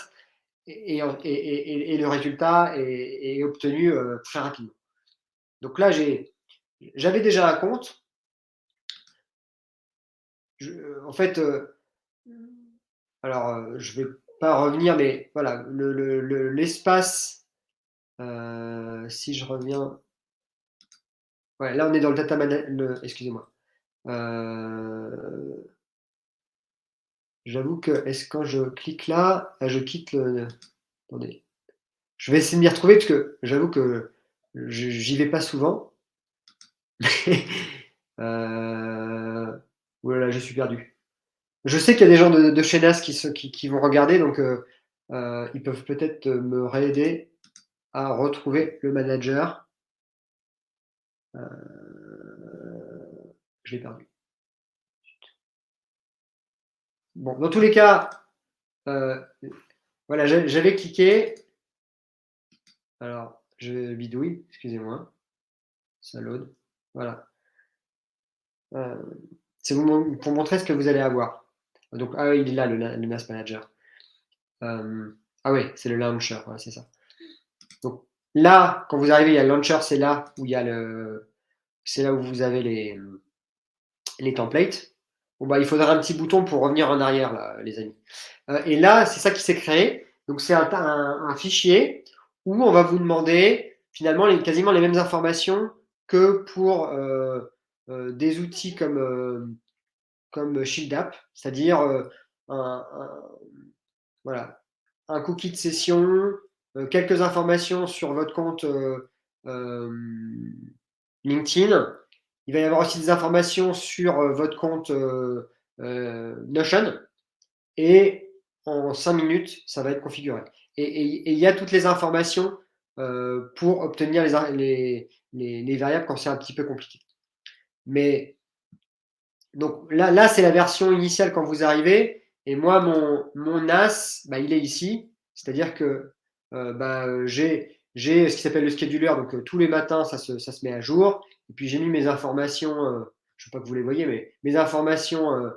et le résultat est obtenu très rapidement. Donc là, j'avais déjà un compte. En fait, alors je ne vais pas revenir, mais voilà, l'espace, si je reviens, ouais, là on est dans le data management, excusez-moi. J'avoue que quand je clique là, je quitte le. Attendez. Je vais essayer de m'y retrouver parce que j'avoue que j'y vais pas souvent. Ouh là là, je suis perdu. Je sais qu'il y a des gens de chez NAS qui vont regarder, donc ils peuvent peut-être me réaider à retrouver le manager. Je l'ai perdu. Bon, dans tous les cas, voilà, j'avais cliqué. Alors, je bidouille, excusez-moi. Ça load. Voilà. C'est pour montrer ce que vous allez avoir. Donc, ah oui, il est là, le NAS Manager. Ah oui, c'est le launcher, voilà, c'est ça. Donc là, quand vous arrivez, il y a le launcher, c'est là où il y a c'est là où vous avez les templates. Bon, bah, il faudra un petit bouton pour revenir en arrière, là, les amis. Et là, c'est ça qui s'est créé. Donc, c'est un fichier où on va vous demander finalement quasiment les mêmes informations que pour des outils comme Shield App, c'est-à-dire voilà, un cookie de session, quelques informations sur votre compte LinkedIn. Il va y avoir aussi des informations sur votre compte Notion. Et en 5 minutes, ça va être configuré. Et il y a toutes les informations pour obtenir les variables quand c'est un petit peu compliqué. Mais donc là c'est la version initiale quand vous arrivez. Et moi, mon NAS, bah, il est ici. C'est-à-dire que j'ai ce qui s'appelle le scheduler. Donc tous les matins, ça se met à jour. Et puis j'ai mis mes informations, je ne sais pas que vous les voyez, mais mes informations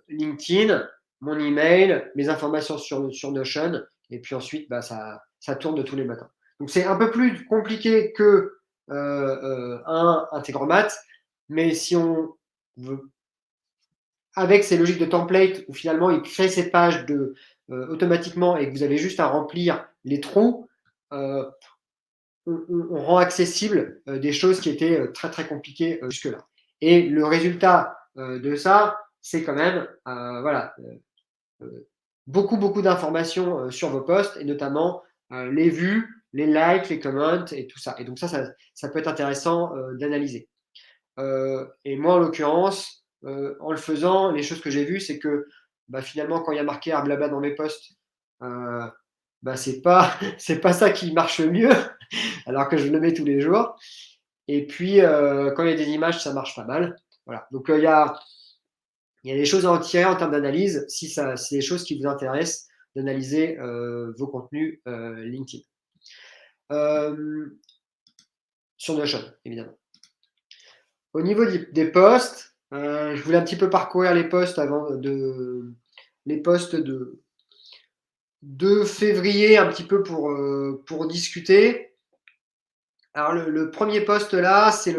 LinkedIn, mon email, mes informations sur Notion. Et puis ensuite, bah, ça tourne de tous les matins. Donc c'est un peu plus compliqué que un Integromat. Mais si on veut avec ces logiques de template où finalement il crée ces pages automatiquement et que vous avez juste à remplir les trous, on rend accessible des choses qui étaient très très compliquées jusque-là. Et le résultat de ça, c'est quand même voilà, beaucoup d'informations sur vos posts et notamment les vues, les likes, les comments et tout ça. Et donc ça peut être intéressant d'analyser. Et moi, en l'occurrence, en le faisant, les choses que j'ai vues, c'est que bah, finalement, quand il y a marqué un blabla dans mes posts, bah, c'est pas, c'est pas ça qui marche le mieux, alors que je le mets tous les jours. Et puis, quand il y a des images, ça marche pas mal. Voilà. Donc, il y a des choses à en tirer en termes d'analyse, si c'est des choses qui vous intéressent, d'analyser vos contenus LinkedIn. Sur Notion, évidemment. Au niveau des posts, je voulais un petit peu parcourir les posts les posts de février, un petit peu pour discuter. Alors le premier post là, c'est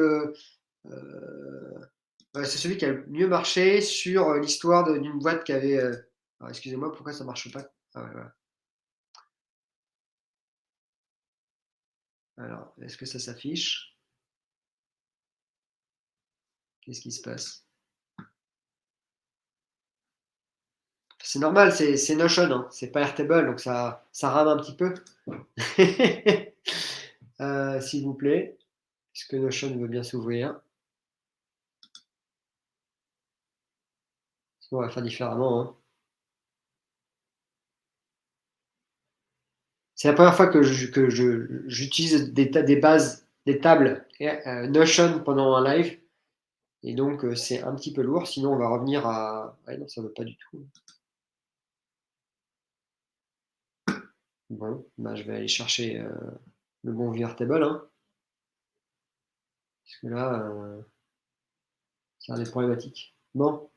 c'est celui qui a le mieux marché sur l'histoire d'une boîte qui avait. Alors excusez-moi, pourquoi ça marche pas? Ah ouais, voilà. Alors, est-ce que ça s'affiche? Qu'est-ce qui se passe? C'est normal, c'est Notion, hein, c'est pas Airtable, donc ça rame un petit peu. S'il vous plaît, est-ce que Notion veut bien s'ouvrir? On va faire différemment, hein. C'est la première fois que j'utilise des bases, des tables Notion pendant un live. Et donc, c'est un petit peu lourd. Sinon, on va revenir à. Ouais, non, ça ne veut pas du tout. Bon, bah, je vais aller chercher le bon vieux Airtable, hein. Parce que là, ça a des problématiques. Bon,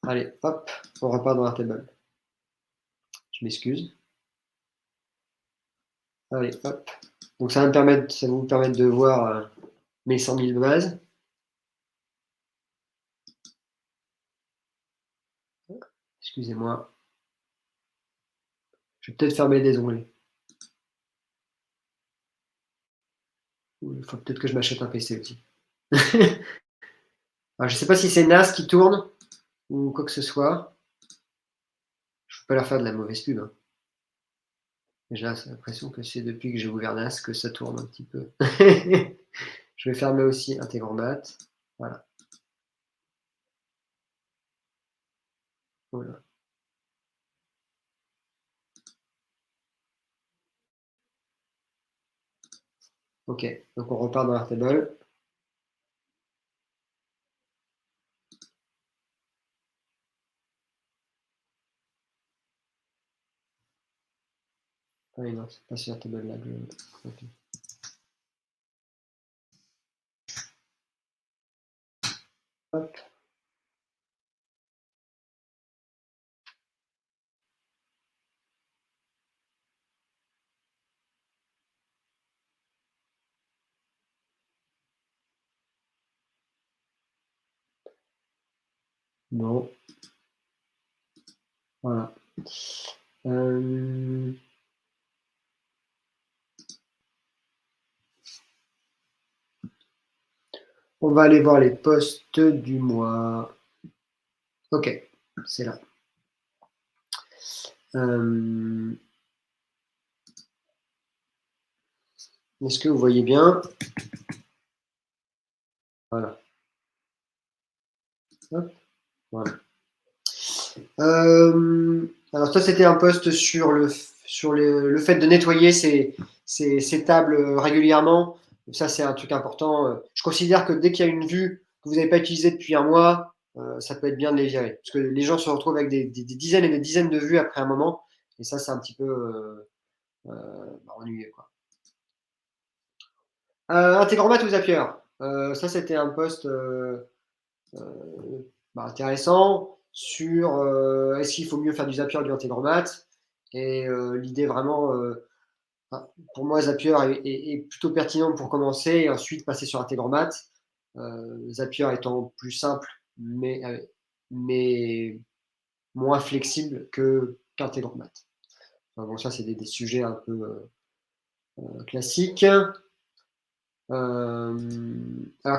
allez, hop, on repart dans Airtable. Je m'excuse. Allez, hop. Donc, ça va vous permettre de voir mes 100 000 bases. Excusez-moi. Je vais peut-être fermer des onglets. Il faut peut-être que je m'achète un PC aussi. Alors, je ne sais pas si c'est NAS qui tourne ou quoi que ce soit. Je ne peux pas leur faire de la mauvaise pub, hein. J'ai l'impression que c'est depuis que j'ai ouvert NAS que ça tourne un petit peu. Je vais fermer aussi Integromat. Voilà. Voilà. Ok, donc on repart dans Airtable. Ah oui, non, c'est pas sur Airtable là. Ok. Hop. Bon, voilà. Euh, on va aller voir les postes du mois. Ok, c'est là. Est-ce que vous voyez bien? Voilà. Hop, voilà. Alors ça, c'était un post sur le fait de nettoyer ces tables régulièrement. Ça, c'est un truc important. Je considère que dès qu'il y a une vue que vous n'avez pas utilisée depuis un mois, ça peut être bien de les virer. Parce que les gens se retrouvent avec des dizaines et des dizaines de vues après un moment. Et ça, c'est un petit peu ennuyeux, quoi. Integromat ou Zapier? Ça, c'était un post intéressant sur est-ce qu'il faut mieux faire du Zapier ou du Integromat. Et l'idée vraiment, pour moi, Zapier est plutôt pertinent pour commencer et ensuite passer sur Integromat. Zapier étant plus simple, mais moins flexible qu'Integromat. Enfin, bon, ça, c'est des sujets un peu classiques. Alors,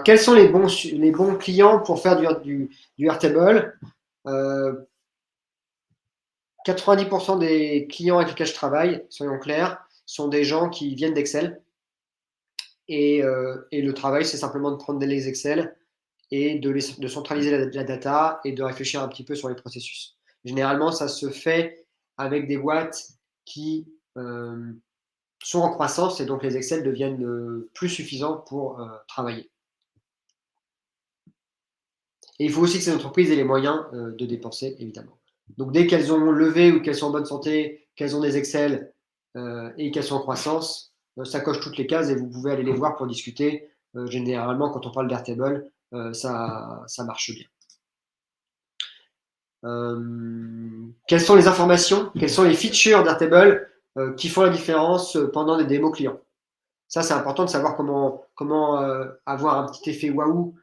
quels sont les bons clients pour faire du Airtable? 90% des clients avec lesquels je travaille, soyons clairs, sont des gens qui viennent d'Excel. Et le travail, c'est simplement de prendre les Excel et de centraliser la data et de réfléchir un petit peu sur les processus. Généralement, ça se fait avec des boîtes qui sont en croissance et donc les Excel deviennent plus suffisants pour travailler. Et il faut aussi que ces entreprises aient les moyens de dépenser, évidemment. Donc dès qu'elles ont levé ou qu'elles sont en bonne santé, qu'elles ont des Excel et qu'elles sont en croissance, ça coche toutes les cases et vous pouvez aller les voir pour discuter. Généralement, quand on parle d'Airtable, ça marche bien. Quelles sont les informations, quelles sont les features d'Airtable qui font la différence pendant des démos clients? Ça, c'est important de savoir comment avoir un petit effet waouh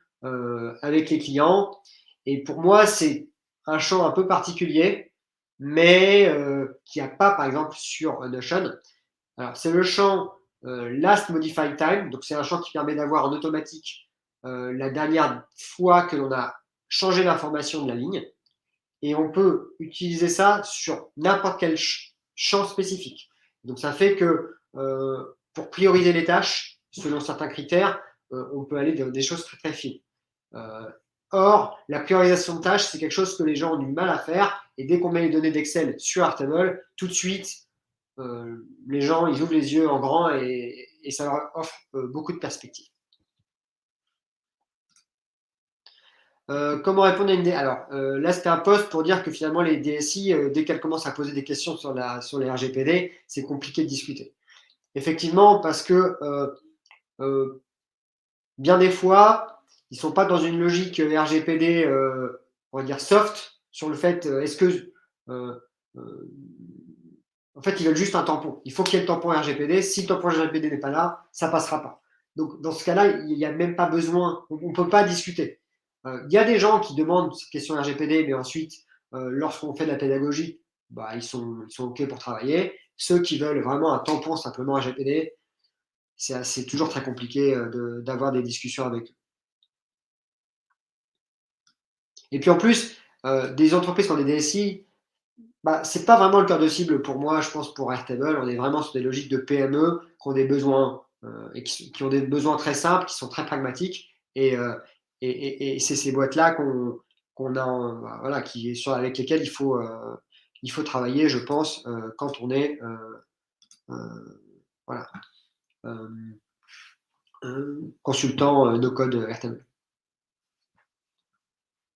avec les clients. Et pour moi, c'est un champ un peu particulier, mais qui n'y a pas, par exemple, sur Notion. Alors, c'est le champ Last Modified Time. Donc, c'est un champ qui permet d'avoir en automatique la dernière fois que l'on a changé l'information de la ligne. Et on peut utiliser ça sur n'importe quel champ spécifique. Donc, ça fait que pour prioriser les tâches, selon certains critères, on peut aller dans des choses très très fines. Or, la priorisation de tâches, c'est quelque chose que les gens ont du mal à faire. Et dès qu'on met les données d'Excel sur Airtable, tout de suite, les gens, ils ouvrent les yeux en grand et ça leur offre beaucoup de perspectives. Comment répondre à une DSI? Alors, là, c'était un post pour dire que finalement, les DSI, dès qu'elles commencent à poser des questions sur les RGPD, c'est compliqué de discuter. Effectivement, parce que bien des fois, ils ne sont pas dans une logique RGPD, on va dire soft, sur le fait, est-ce que. Euh, euh, en fait, ils veulent juste un tampon. Il faut qu'il y ait le tampon RGPD. Si le tampon RGPD n'est pas là, ça ne passera pas. Donc, dans ce cas-là, il n'y a même pas besoin, on ne peut pas discuter. Il y a des gens qui demandent cette question RGPD, mais ensuite, lorsqu'on fait de la pédagogie, bah, ils sont OK pour travailler. Ceux qui veulent vraiment un tampon simplement RGPD, c'est toujours très compliqué d'avoir des discussions avec eux. Et puis en plus, des entreprises qui ont des DSI, bah, c'est pas vraiment le cœur de cible pour moi, je pense, pour Airtable. On est vraiment sur des logiques de PME qui ont des besoins et qui ont des besoins très simples, qui sont très pragmatiques. Et c'est ces boîtes-là qu'on a, bah, voilà, avec lesquelles il faut travailler, je pense, quand on est voilà. Euh, consultant no-code Airtable.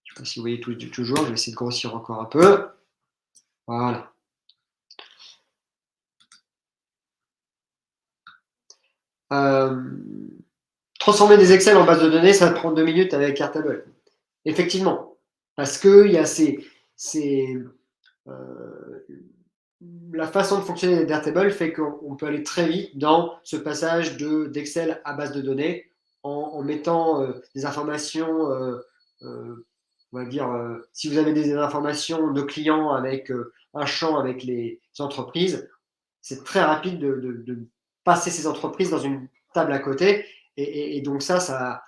Je ne sais pas si vous voyez toujours, je vais essayer de grossir encore un peu. Voilà. Transformer des Excel en base de données, ça prend 2 minutes avec Airtable. Effectivement, parce qu'il y a la façon de fonctionner d'Airtable fait qu'on peut aller très vite dans ce passage d'Excel à base de données en mettant des informations, on va dire, si vous avez des informations de clients avec un champ avec les entreprises, c'est très rapide de passer ces entreprises dans une table à côté. Et donc ça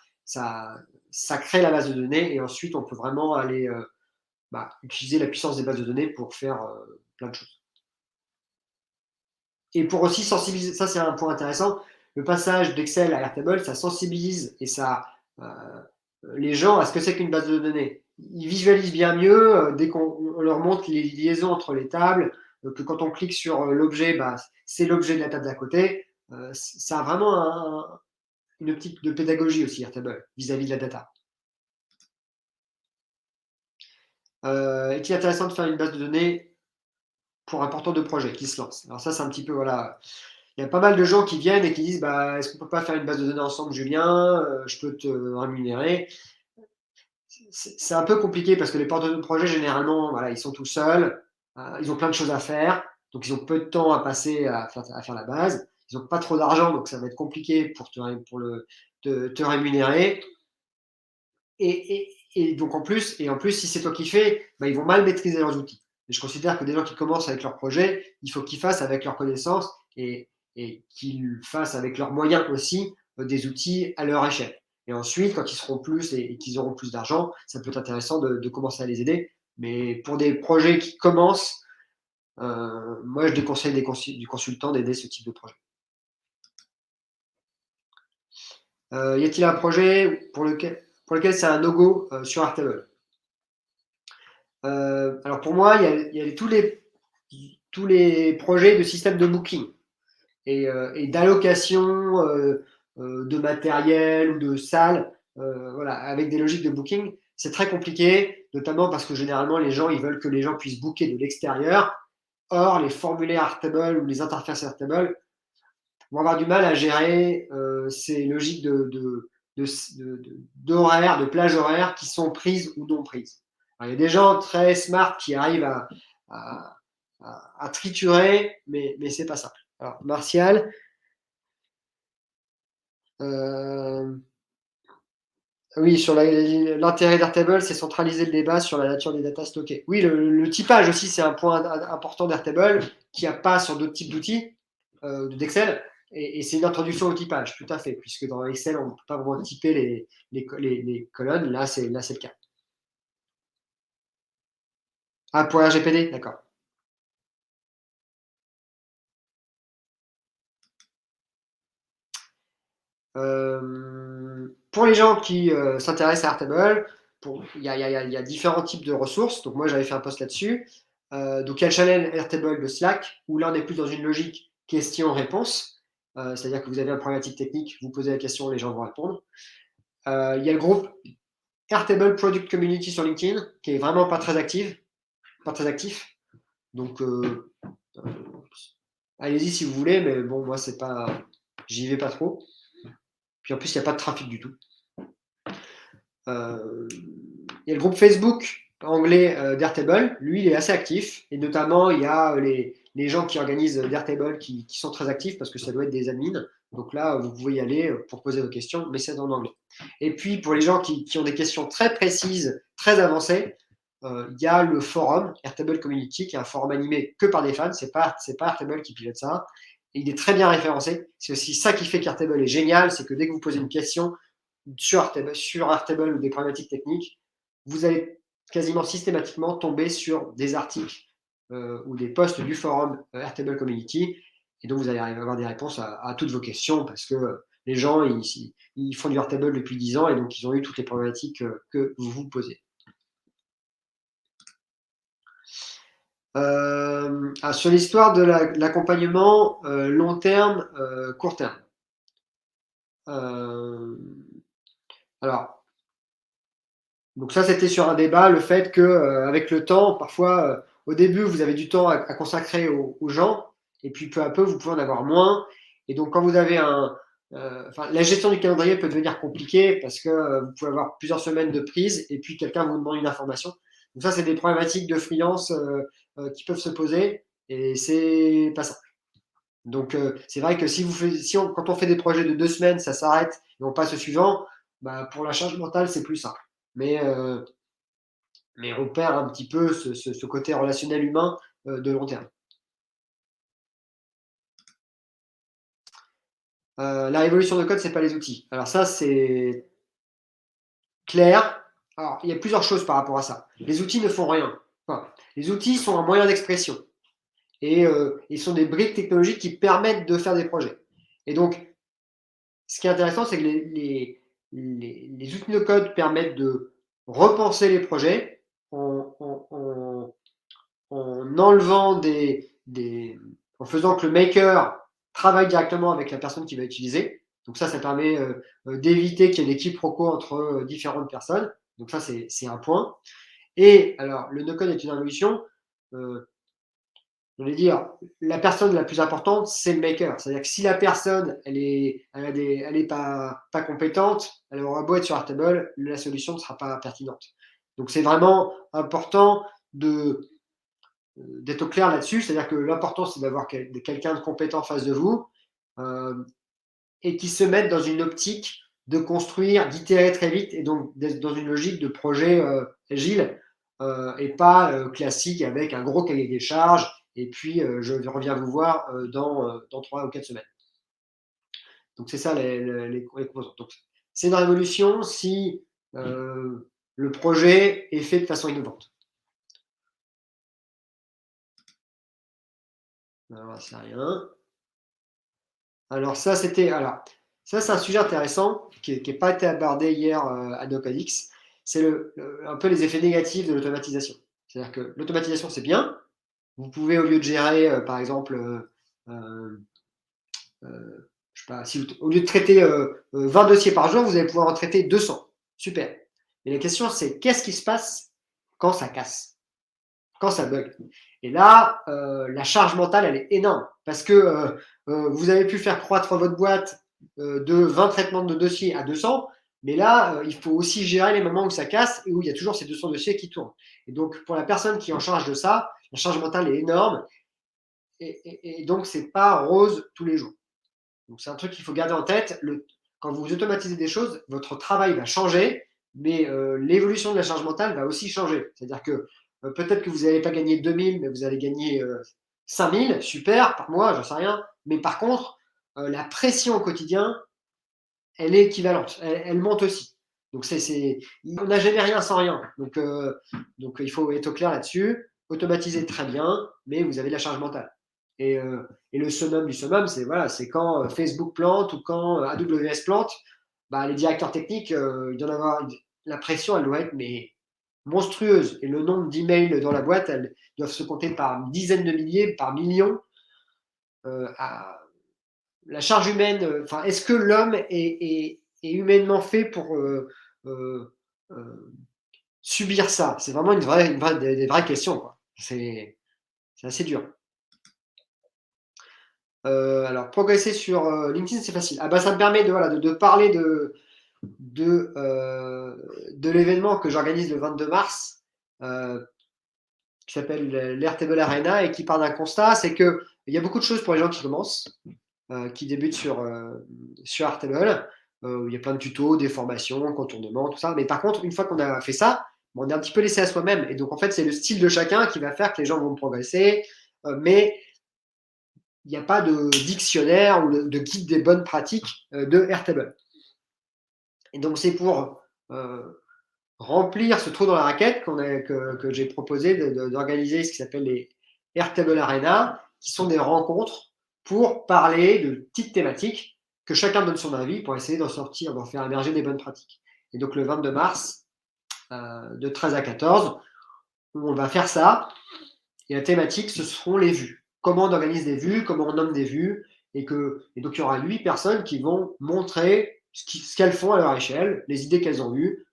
crée la base de données et ensuite on peut vraiment aller utiliser la puissance des bases de données pour faire plein de choses. Et pour aussi sensibiliser, ça c'est un point intéressant, le passage d'Excel à Airtable, ça sensibilise et ça les gens à ce que c'est qu'une base de données. Ils visualisent bien mieux dès qu'on leur montre les liaisons entre les tables, que quand on clique sur l'objet, c'est l'objet de la table d'à côté. Ça a vraiment une optique de pédagogie aussi, Airtable, vis-à-vis de la data. Est-il intéressant de faire une base de données pour un porteur de projet qui se lance? Alors ça, c'est un petit peu, voilà, il y a pas mal de gens qui viennent et qui disent, est-ce qu'on peut pas faire une base de données ensemble, Julien? Je peux te rémunérer. C'est un peu compliqué parce que les porteurs de projet, généralement, voilà, ils sont tout seuls, ils ont plein de choses à faire, donc ils ont peu de temps à passer à faire la base. Ils n'ont pas trop d'argent, donc ça va être compliqué pour te rémunérer. Et donc en plus, si c'est toi qui fais, ils vont mal maîtriser leurs outils. Et je considère que des gens qui commencent avec leur projet, il faut qu'ils fassent avec leurs connaissances et qu'ils fassent avec leurs moyens aussi des outils à leur échelle. Et ensuite, quand ils seront plus et qu'ils auront plus d'argent, ça peut être intéressant de commencer à les aider. Mais pour des projets qui commencent, moi je déconseille du consultant d'aider ce type de projet. Y a-t-il un projet pour lequel c'est un no-go sur Airtable? Alors pour moi, il y a tous les projets de système de booking et d'allocation de matériel ou de salles, voilà, avec des logiques de booking. C'est très compliqué, notamment parce que généralement, les gens, ils veulent que les gens puissent booker de l'extérieur. Or, les formulaires Airtable ou les interfaces Airtable vont avoir du mal à gérer ces logiques d'horaires, de plage horaire qui sont prises ou non prises. Alors, il y a des gens très smart qui arrivent à triturer, mais c'est pas simple. Alors, Martial, oui, sur l'intérêt d'Airtable, c'est centraliser le débat sur la nature des data stockées. Oui, le typage aussi, c'est un point important d'Airtable qu'il n'y a pas sur d'autres types d'outils d'Excel. Et c'est une introduction au typage, tout à fait, puisque dans Excel, on ne peut pas vraiment typer les colonnes. Là, c'est le cas. Ah, pour RGPD, d'accord. Pour les gens qui s'intéressent à Airtable, il y a différents types de ressources. Donc moi, j'avais fait un post là-dessus. Donc il y a le channel Airtable de Slack, où là, on est plus dans une logique question-réponse. C'est-à-dire que vous avez une problématique technique, vous posez la question, les gens vont répondre. Il y a le groupe Airtable Product Community sur LinkedIn, qui est vraiment pas très actif. Donc allez-y si vous voulez, mais bon, moi, c'est pas, j'y vais pas trop. Puis en plus, il n'y a pas de trafic du tout. Il y a le groupe Facebook anglais d'Airtable, lui il est assez actif, et notamment il y a les gens qui organisent d'Airtable qui sont très actifs parce que ça doit être des admins. Donc là, vous pouvez y aller pour poser vos questions, mais c'est en anglais. Et puis pour les gens qui ont des questions très précises, très avancées, il y a le forum Airtable Community, qui est un forum animé que par des fans, c'est pas Airtable qui pilote ça. Et il est très bien référencé. C'est aussi ça qui fait qu'Airtable est génial, c'est que dès que vous posez une question, sur Airtable ou des problématiques techniques, vous allez quasiment systématiquement tomber sur des articles ou des posts du forum Airtable Community, et donc vous allez avoir des réponses à toutes vos questions parce que les gens ils font du Airtable depuis 10 ans et donc ils ont eu toutes les problématiques que vous vous posez. Sur l'histoire de l'accompagnement long terme, court terme. Alors, donc ça, c'était sur un débat, le fait que, avec le temps, parfois, au début, vous avez du temps à consacrer aux gens, et puis peu à peu, vous pouvez en avoir moins. Et donc, quand vous avez enfin, la gestion du calendrier peut devenir compliquée parce que vous pouvez avoir plusieurs semaines de prise, et puis quelqu'un vous demande une information. Donc ça, c'est des problématiques de freelance qui peuvent se poser, et c'est pas simple. Donc, c'est vrai que quand on fait des projets de 2 semaines, ça s'arrête et on passe au suivant, bah, pour la charge mentale, c'est plus simple. Mais, euh, mais on perd un petit peu ce côté relationnel humain de long terme. La révolution de code, c'est pas les outils. Alors ça, c'est clair. Alors, il y a plusieurs choses par rapport à ça. Les outils ne font rien. Enfin, les outils sont un moyen d'expression et ils sont des briques technologiques qui permettent de faire des projets. Et donc, ce qui est intéressant, c'est que les outils de code permettent de repenser les projets en enlevant en faisant que le maker travaille directement avec la personne qui va utiliser. Donc ça permet d'éviter qu'il y ait des quiproquos entre différentes personnes. Donc ça, c'est un point. Et alors, le no-code est une révolution. Euh, je vais dire, la personne la plus importante, c'est le maker. C'est-à-dire que si la personne, elle est pas compétente, elle aura beau être sur Airtable, la solution ne sera pas pertinente. Donc c'est vraiment important d'être au clair là-dessus. C'est-à-dire que l'important, c'est d'avoir quelqu'un de compétent en face de vous et qui se mette dans une optique de construire, d'itérer très vite et donc d'être dans une logique de projet agile et pas classique avec un gros cahier des charges et puis je reviens vous voir dans 3 ou 4 semaines. Donc c'est ça les composantes. Donc c'est une révolution si le projet est fait de façon innovante. Alors, c'est rien. Alors ça, ça c'est un sujet intéressant qui n'a pas été abordé hier à DocAdix. C'est un peu les effets négatifs de l'automatisation. C'est-à-dire que l'automatisation, c'est bien. Vous pouvez, au lieu de gérer, par exemple, je sais pas, au lieu de traiter 20 dossiers par jour, vous allez pouvoir en traiter 200. Super. Mais la question, c'est qu'est-ce qui se passe quand ça casse, quand ça bug. Et là, la charge mentale, elle est énorme parce que vous avez pu faire croître votre boîte de 20 traitements de dossiers à 200, mais là, il faut aussi gérer les moments où ça casse et où il y a toujours ces 200 dossiers qui tournent. Et donc, pour la personne qui est en charge de ça, la charge mentale est énorme et donc, c'est pas rose tous les jours. Donc, c'est un truc qu'il faut garder en tête. Quand vous automatisez des choses, votre travail va changer, mais l'évolution de la charge mentale va aussi changer. C'est-à-dire que peut-être que vous n'allez pas gagner 2000, mais vous allez gagner 5000, super, par mois, j'en sais rien. Mais par contre, la pression au quotidien, elle est équivalente, elle monte aussi. Donc, on n'a jamais rien sans rien. Donc, il faut être au clair là-dessus. Automatiser très bien, mais vous avez de la charge mentale. Et le summum du summum, c'est voilà, c'est quand Facebook plante ou quand AWS plante, bah, les directeurs techniques, il doit en avoir, la pression, elle doit être mais monstrueuse. Et le nombre d'emails dans la boîte, elles doivent se compter par dizaines de milliers, par millions. La charge humaine, enfin, est-ce que l'homme est humainement fait pour subir ça? C'est vraiment des vraies questions, quoi. C'est assez dur. Alors progresser sur LinkedIn, c'est facile. Ah bah ça me permet de parler de l'événement que j'organise le 22 mars, qui s'appelle l'Airtable Arena et qui part d'un constat, c'est qu'il y a beaucoup de choses pour les gens qui commencent, qui débutent sur Airtable. Il y a plein de tutos, des formations, contournements, tout ça. Mais par contre, une fois qu'on a fait ça, on est un petit peu laissé à soi-même. Et donc en fait, c'est le style de chacun qui va faire que les gens vont progresser. Mais il n'y a pas de dictionnaire ou de guide des bonnes pratiques de Airtable. Et donc, c'est pour remplir ce trou dans la raquette que j'ai proposé d'organiser ce qui s'appelle les Airtable Arena, qui sont des rencontres pour parler de petites thématiques, que chacun donne son avis pour essayer d'en sortir, d'en faire émerger des bonnes pratiques. Et donc, le 22 mars, de 13 à 14, on va faire ça. Et la thématique, ce seront les vues. Comment on organise des vues, comment on nomme des vues. Et donc, il y aura 8 personnes qui vont montrer ce qu'elles font à leur échelle, les idées qu'elles ont eues,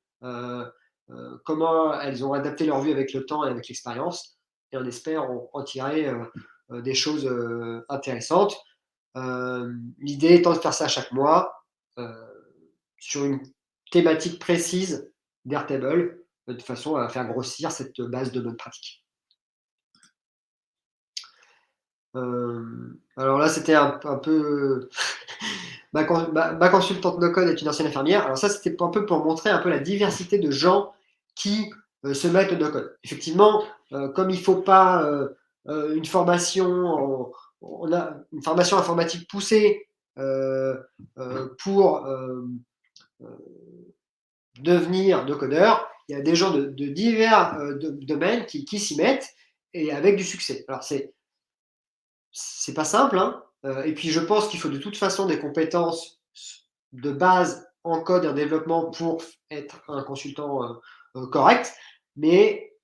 comment elles ont adapté leur vue avec le temps et avec l'expérience, et on espère en tirer des choses intéressantes. L'idée étant de faire ça chaque mois sur une thématique précise d'Airtable, de façon à faire grossir cette base de bonnes pratiques. Alors là, c'était un peu ma consultante no code est une ancienne infirmière. Alors ça, c'était un peu pour montrer un peu la diversité de gens qui se mettent au no code. Effectivement, comme il ne faut pas une formation, on a une formation informatique poussée pour devenir no codeur, il y a des gens de divers domaines qui s'y mettent et avec du succès. Alors c'est pas simple, hein. Et puis je pense qu'il faut de toute façon des compétences de base en code et en développement pour être un consultant correct, mais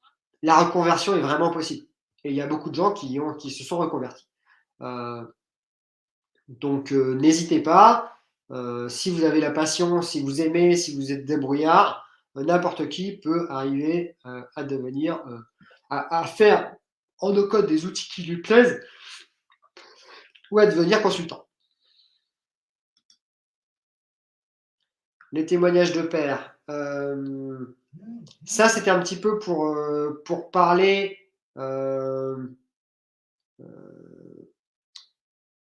la reconversion est vraiment possible. Et il y a beaucoup de gens qui se sont reconvertis. Donc n'hésitez pas, si vous avez la passion, si vous aimez, si vous êtes débrouillard, n'importe qui peut arriver à devenir, à faire en no code des outils qui lui plaisent ou à devenir consultant. Les témoignages de pairs. Ça, c'était un petit peu pour parler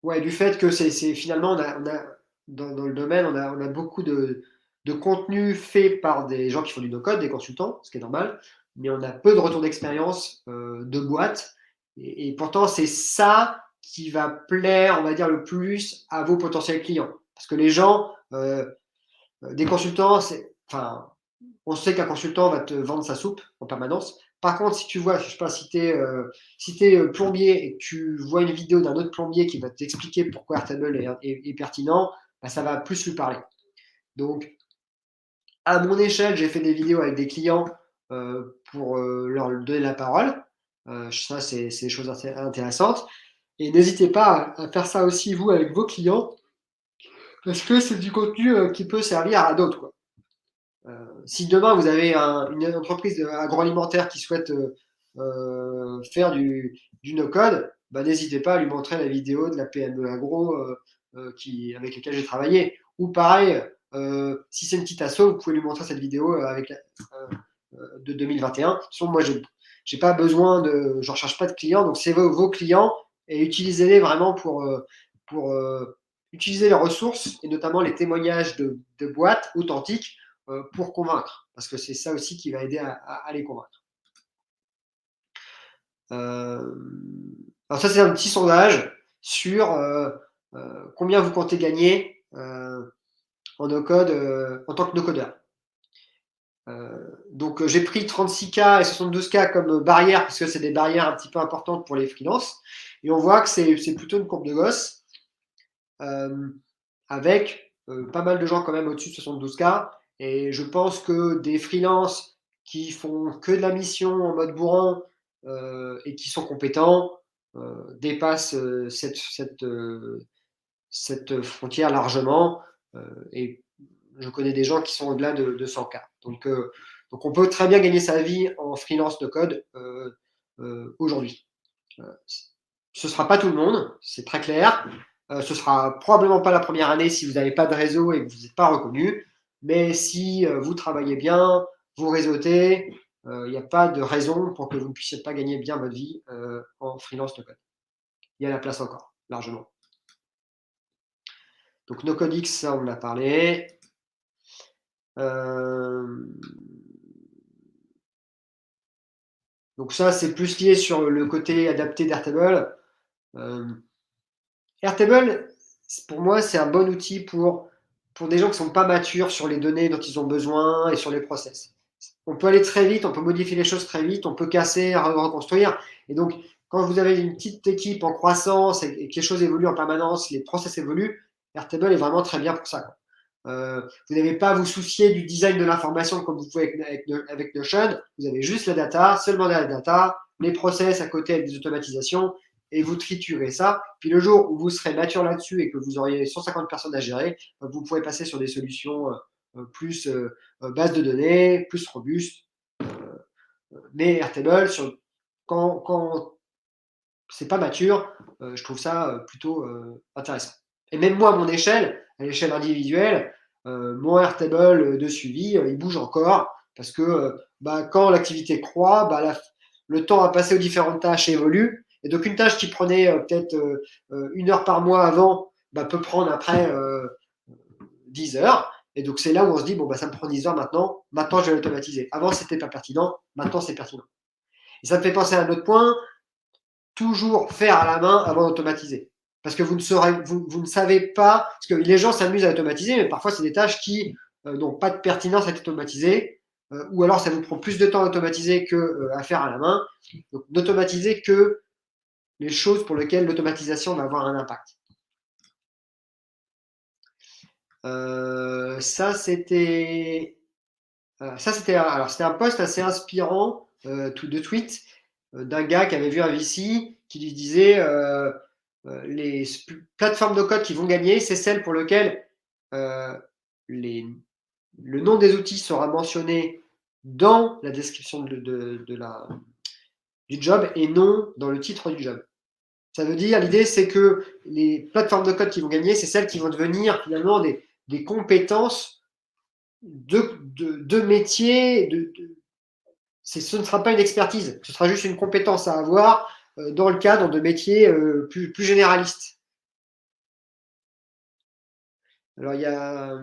ouais, du fait que c'est finalement, dans le domaine, on a beaucoup de contenu fait par des gens qui font du no-code, des consultants, ce qui est normal, mais on a peu de retours d'expérience de boîtes. Et pourtant, c'est ça qui va plaire, on va dire, le plus à vos potentiels clients. Parce que les gens, des consultants, enfin, on sait qu'un consultant va te vendre sa soupe en permanence. Par contre, si tu vois, je sais pas, si tu es plombier et que tu vois une vidéo d'un autre plombier qui va t'expliquer pourquoi Airtable est pertinent, bah, ça va plus lui parler. Donc, à mon échelle, j'ai fait des vidéos avec des clients pour leur donner la parole. Ça, c'est des choses intéressantes. Et n'hésitez pas à faire ça aussi, vous, avec vos clients, parce que c'est du contenu qui peut servir à d'autres, quoi. Si demain vous avez une entreprise agroalimentaire qui souhaite faire du no-code, bah, n'hésitez pas à lui montrer la vidéo de la PME Agro avec laquelle j'ai travaillé. Ou pareil, si c'est une petite asso, vous pouvez lui montrer cette vidéo de 2021. De toute façon, moi, j'ai pas besoin de, je recherche pas de clients, donc c'est vos clients et utilisez-les vraiment pour utiliser les ressources et notamment les témoignages de boîtes authentiques pour convaincre, parce que c'est ça aussi qui va aider à les convaincre. Alors ça, c'est un petit sondage sur combien vous comptez gagner en no-code, en tant que no-codeur. Donc j'ai pris 36K et 72K comme barrière, parce que c'est des barrières un petit peu importantes pour les freelances, et on voit que c'est plutôt une courbe de gosse, avec pas mal de gens quand même au-dessus de 72K, et je pense que des freelances qui font que de la mission en mode bourrin et qui sont compétents dépassent cette frontière largement. Et je connais des gens qui sont au-delà de 100K. Donc on peut très bien gagner sa vie en freelance de code aujourd'hui. Ce ne sera pas tout le monde, c'est très clair. Ce sera probablement pas la première année si vous n'avez pas de réseau et que vous n'êtes pas reconnu. Mais si vous travaillez bien, vous réseautez, il n'y a pas de raison pour que vous ne puissiez pas gagner bien votre vie en freelance de code. Il y a la place encore, largement. Donc NoCodeX, ça on en a parlé. Donc ça, c'est plus lié sur le côté adapté d'Airtable. Airtable, pour moi, c'est un bon outil pour des gens qui ne sont pas matures sur les données dont ils ont besoin et sur les process. On peut aller très vite, on peut modifier les choses très vite, on peut casser, reconstruire. Et donc, quand vous avez une petite équipe en croissance et que les choses évoluent en permanence, les process évoluent, Airtable est vraiment très bien pour ça, quoi. Vous n'avez pas à vous soucier du design de l'information comme vous pouvez avec Notion. Vous avez juste la data, seulement la data, les process à côté avec des automatisations, et vous triturez ça. Puis le jour où vous serez mature là-dessus et que vous auriez 150 personnes à gérer, vous pourrez passer sur des solutions plus base de données, plus robustes. Mais Airtable, quand c'est pas mature, je trouve ça plutôt intéressant. Et même moi, à mon échelle, à l'échelle individuelle, mon Airtable de suivi, il bouge encore parce que quand l'activité croît, le temps à passer aux différentes tâches évolue. Et donc, une tâche qui prenait peut-être 1 heure par mois avant peut prendre après 10 heures. Et donc, c'est là où on se dit, ça me prend 10 heures maintenant, je vais l'automatiser. Avant, c'était pas pertinent, maintenant, c'est pertinent. Et ça me fait penser à un autre point, toujours faire à la main avant d'automatiser. Parce que vous ne savez pas, parce que les gens s'amusent à automatiser, mais parfois c'est des tâches qui n'ont pas de pertinence à être automatisées, ou alors ça vous prend plus de temps à automatiser qu'à faire à la main. Donc n'automatiser que les choses pour lesquelles l'automatisation va avoir un impact. Ça c'était un post assez inspirant de tweet d'un gars qui avait vu un VC qui lui disait les plateformes de code qui vont gagner, c'est celles pour lesquelles le nom des outils sera mentionné dans la description du job et non dans le titre du job. Ça veut dire, l'idée c'est que les plateformes de code qui vont gagner, c'est celles qui vont devenir finalement des compétences de métier, ce ne sera pas une expertise, ce sera juste une compétence à avoir dans le cadre de métiers plus généralistes. Alors, il y a.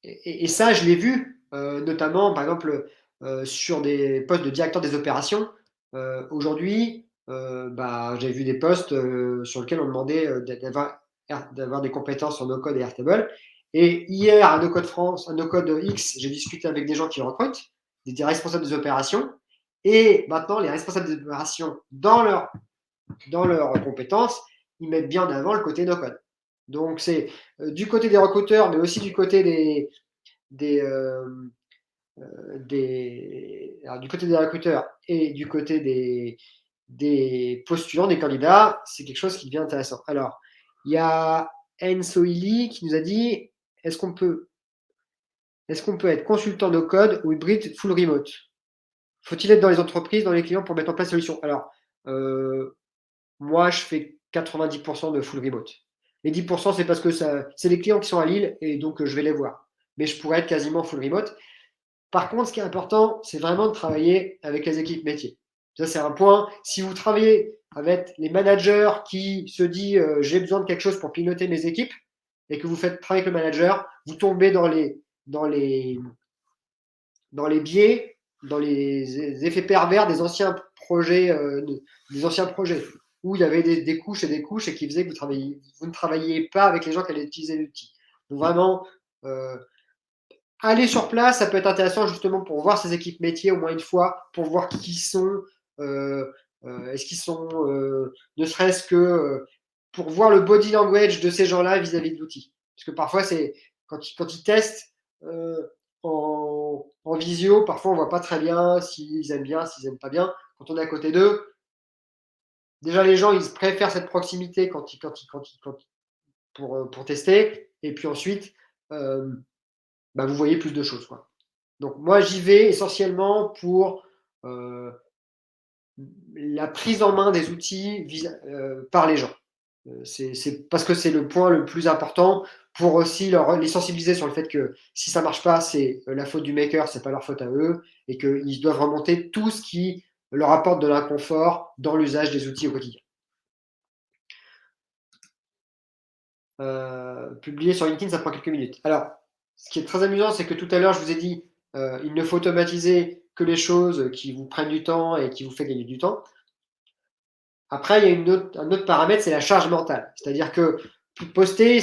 Et ça, je l'ai vu, notamment, par exemple, sur des postes de directeur des opérations. Aujourd'hui, j'ai vu des postes sur lesquels on demandait d'avoir des compétences en no-code et Airtable. Et hier, à No-Code France, à No-Code X, j'ai discuté avec des gens qui recrutent, des responsables des opérations. Et maintenant, les responsables des opérations, dans leurs compétences, ils mettent bien en avant le côté no-code. Donc, c'est du côté des recruteurs, mais aussi du côté du côté des recruteurs et du côté des postulants, des candidats, c'est quelque chose qui devient intéressant. Alors, il y a Enzo Illy qui nous a dit, est-ce qu'on peut être consultant no code ou hybride full remote? Faut-il être dans les entreprises, dans les clients pour mettre en place la solution? Alors, moi, je fais 90% de full remote. Les 10%, c'est parce que c'est les clients qui sont à Lille et donc je vais les voir. Mais je pourrais être quasiment full remote. Par contre, ce qui est important, c'est vraiment de travailler avec les équipes métiers. Ça, c'est un point. Si vous travaillez avec les managers qui se disent j'ai besoin de quelque chose pour piloter mes équipes et que vous faites travailler avec le manager, vous tombez dans les biais, dans les effets pervers des anciens projets, où il y avait des couches et des couches et qui faisaient que vous ne travailliez pas avec les gens qui allaient utiliser l'outil. Donc vraiment, aller sur place, ça peut être intéressant justement pour voir ces équipes métiers au moins une fois, pour voir qui sont, est-ce qu'ils sont, ne serait-ce que pour voir le body language de ces gens-là vis-à-vis de l'outil. Parce que parfois, c'est quand ils testent en visio, parfois on voit pas très bien s'ils aiment bien, s'ils aiment pas bien. Quand on est à côté d'eux, déjà les gens ils préfèrent cette proximité pour tester, et puis ensuite vous voyez plus de choses, quoi. Donc moi j'y vais essentiellement pour la prise en main des outils par les gens. C'est parce que c'est le point le plus important pour aussi les sensibiliser sur le fait que si ça marche pas, c'est la faute du maker, c'est pas leur faute à eux, et qu'ils doivent remonter tout ce qui leur apporte de l'inconfort dans l'usage des outils au quotidien. Publier sur LinkedIn, ça prend quelques minutes. Alors, ce qui est très amusant, c'est que tout à l'heure, je vous ai dit, il ne faut automatiser que les choses qui vous prennent du temps et qui vous fait gagner du temps. Après, il y a un autre paramètre, c'est la charge mentale. C'est-à-dire que poster,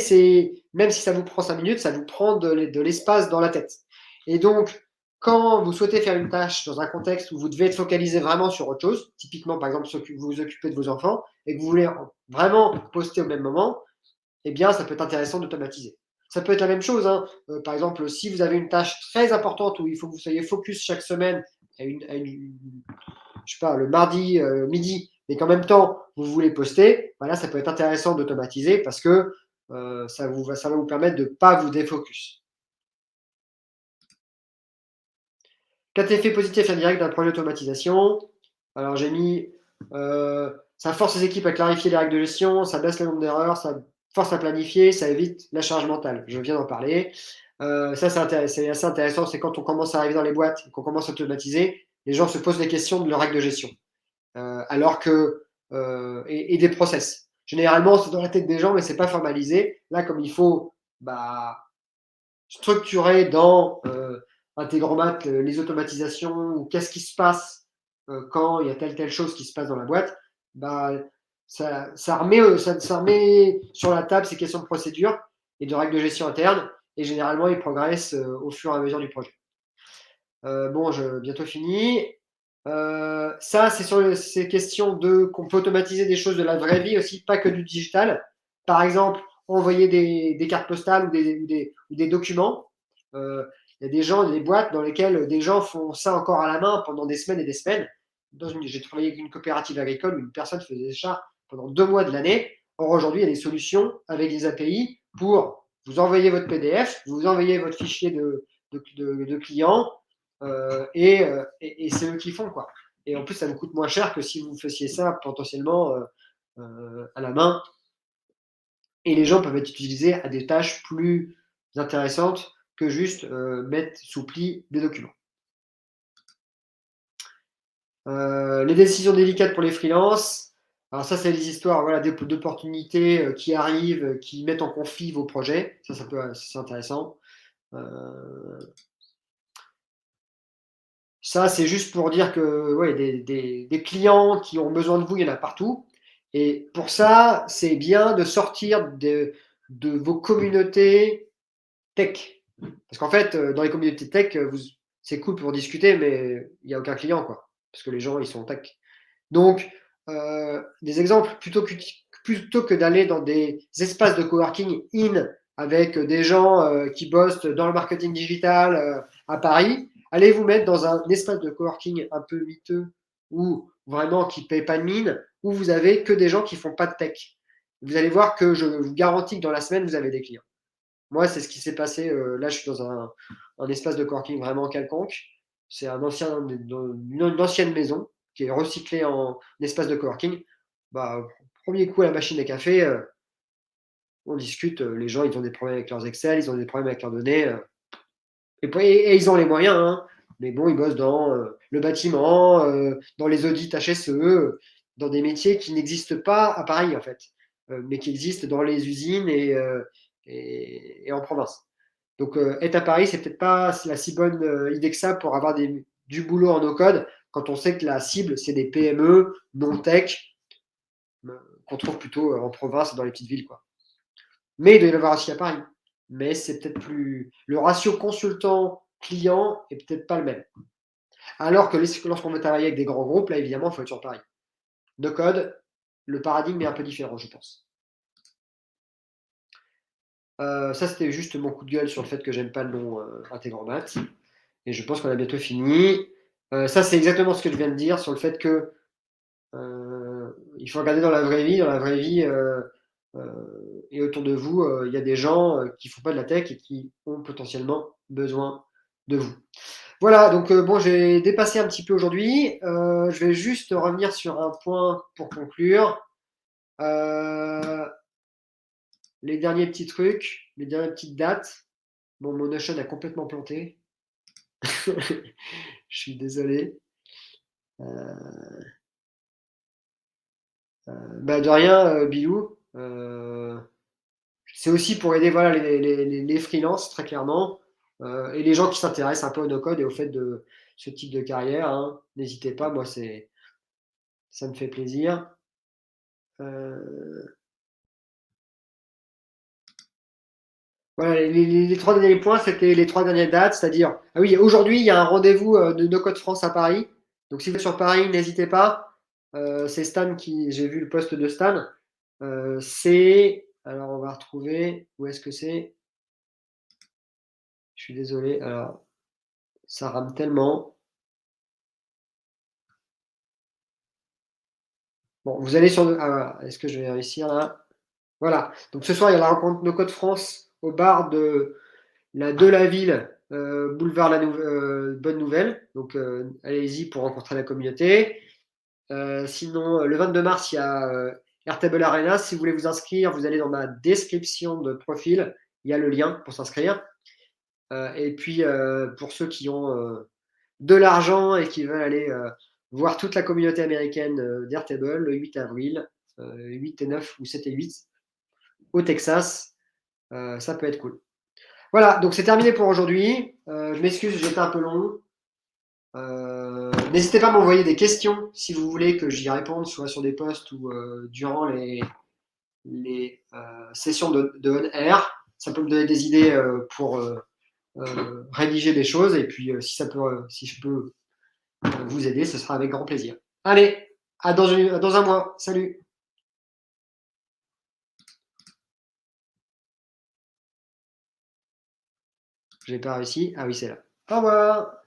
même si ça vous prend 5 minutes, ça vous prend de l'espace dans la tête. Et donc, quand vous souhaitez faire une tâche dans un contexte où vous devez être focalisé vraiment sur autre chose, typiquement, par exemple, vous vous occupez de vos enfants et que vous voulez vraiment poster au même moment, eh bien, ça peut être intéressant d'automatiser. Ça peut être la même chose, hein. Par exemple, si vous avez une tâche très importante où il faut que vous soyez focus chaque semaine, je sais pas, le mardi midi, mais qu'en même temps, vous voulez poster, bah là, ça peut être intéressant d'automatiser parce que ça va vous permettre de ne pas vous défocus. 4 effets positifs indirects d'un projet d'automatisation. Alors j'ai mis, ça force les équipes à clarifier les règles de gestion, ça baisse le nombre d'erreurs, ça force à planifier, ça évite la charge mentale. Je viens d'en parler. Ça, c'est assez intéressant, c'est quand on commence à arriver dans les boîtes, qu'on commence à automatiser, les gens se posent des questions de leurs règles de gestion. Alors que, et des process. Généralement, c'est dans la tête des gens, mais c'est pas formalisé. Là, comme il faut bah, structurer dans Integromat les automatisations ou qu'est-ce qui se passe quand il y a telle chose qui se passe dans la boîte, bah, ça remet sur la table ces questions de procédure et de règles de gestion interne et généralement ils progressent au fur et à mesure du projet. Bon, bientôt fini. Ça, c'est sur ces questions qu'on peut automatiser des choses de la vraie vie aussi, pas que du digital. Par exemple, envoyer des cartes postales ou des documents. Il y a des gens, des boîtes dans lesquelles des gens font ça encore à la main pendant des semaines et des semaines. J'ai travaillé avec une coopérative agricole où une personne faisait ça pendant 2 mois de l'année. Or, aujourd'hui, il y a des solutions avec des API pour vous envoyer votre PDF, vous envoyer votre fichier de client, et c'est eux qui font, quoi. Et en plus, ça vous coûte moins cher que si vous faisiez ça potentiellement à la main. Et les gens peuvent être utilisés à des tâches plus intéressantes que juste mettre sous pli des documents. Les décisions délicates pour les freelances. Alors ça, c'est les histoires voilà, d'opportunités qui arrivent, qui mettent en conflit vos projets. Ça c'est intéressant. Ça, c'est juste pour dire que ouais, des clients qui ont besoin de vous, il y en a partout. Et pour ça, c'est bien de sortir de vos communautés tech. Parce qu'en fait, dans les communautés tech, c'est cool pour discuter, mais il n'y a aucun client, quoi. Parce que les gens, ils sont tech. Donc, des exemples, plutôt que d'aller dans des espaces de coworking in avec des gens qui bossent dans le marketing digital à Paris, allez vous mettre dans un espace de coworking un peu miteux ou vraiment qui ne paye pas de mine, où vous avez que des gens qui font pas de tech. Vous allez voir que je vous garantis que dans la semaine, vous avez des clients. Moi, c'est ce qui s'est passé. Là, je suis dans un espace de coworking vraiment quelconque. C'est une ancienne maison qui est recyclée en espace de coworking. Bah, premier coup à la machine à café, on discute. Les gens, ils ont des problèmes avec leurs Excel, ils ont des problèmes avec leurs données. Et ils ont les moyens, hein. Mais bon, ils bossent dans le bâtiment, dans les audits HSE, dans des métiers qui n'existent pas à Paris, en fait, mais qui existent dans les usines et en province. Donc, être à Paris, c'est peut-être pas la si bonne idée que ça pour avoir du boulot en no-code quand on sait que la cible, c'est des PME non-tech qu'on trouve plutôt en province et dans les petites villes, quoi. Mais il doit y en avoir aussi à Paris. Mais c'est peut-être plus. Le ratio consultant-client est peut-être pas le même. Alors que lorsqu'on veut travailler avec des grands groupes, là, évidemment, il faut être sur Paris. No-code, le paradigme est un peu différent, je pense. Ça, c'était juste mon coup de gueule sur le fait que j'aime pas le nom Integromat. Et je pense qu'on a bientôt fini. Ça, c'est exactement ce que je viens de dire sur le fait que il faut regarder dans la vraie vie. Dans la vraie vie, et autour de vous, il y a des gens qui font pas de la tech et qui ont potentiellement besoin de vous. Voilà, donc bon, j'ai dépassé un petit peu aujourd'hui. Je vais juste revenir sur un point pour conclure. Les derniers petits trucs, les dernières petites dates. Bon, mon Notion a complètement planté. Je suis désolé. Bah de rien, Bilou. C'est aussi pour aider voilà, les freelances, très clairement, et les gens qui s'intéressent un peu au no-code et au fait de ce type de carrière, hein. N'hésitez pas, moi, ça me fait plaisir. Voilà, les 3 derniers points, c'était les 3 dernières dates, c'est-à-dire, ah oui, aujourd'hui, il y a un rendez-vous de No Code France à Paris. Donc, si vous êtes sur Paris, n'hésitez pas. C'est Stan j'ai vu le poste de Stan. Alors on va retrouver, où est-ce que c'est? Je suis désolé, alors ça rame tellement. Bon, vous allez sur est-ce que je vais réussir là? Voilà, donc ce soir, il y a la rencontre No Code France au bar de la ville, boulevard Bonne Nouvelle. Donc, allez-y pour rencontrer la communauté. Sinon, le 22 mars, il y a Airtable Arena. Si vous voulez vous inscrire, vous allez dans ma description de profil. Il y a le lien pour s'inscrire. Et puis, pour ceux qui ont de l'argent et qui veulent aller voir toute la communauté américaine d'Airtable, le 8 avril, 8 et 9 ou 7 et 8, au Texas, ça peut être cool. Voilà, donc c'est terminé pour aujourd'hui. Je m'excuse, j'étais un peu long. N'hésitez pas à m'envoyer des questions si vous voulez que j'y réponde, soit sur des posts ou durant les sessions de on-air. Ça peut me donner des idées pour rédiger des choses. Et puis, si je peux vous aider, ce sera avec grand plaisir. Allez, dans un mois. Salut! J'ai pas réussi. Ah oui, c'est là. Au revoir!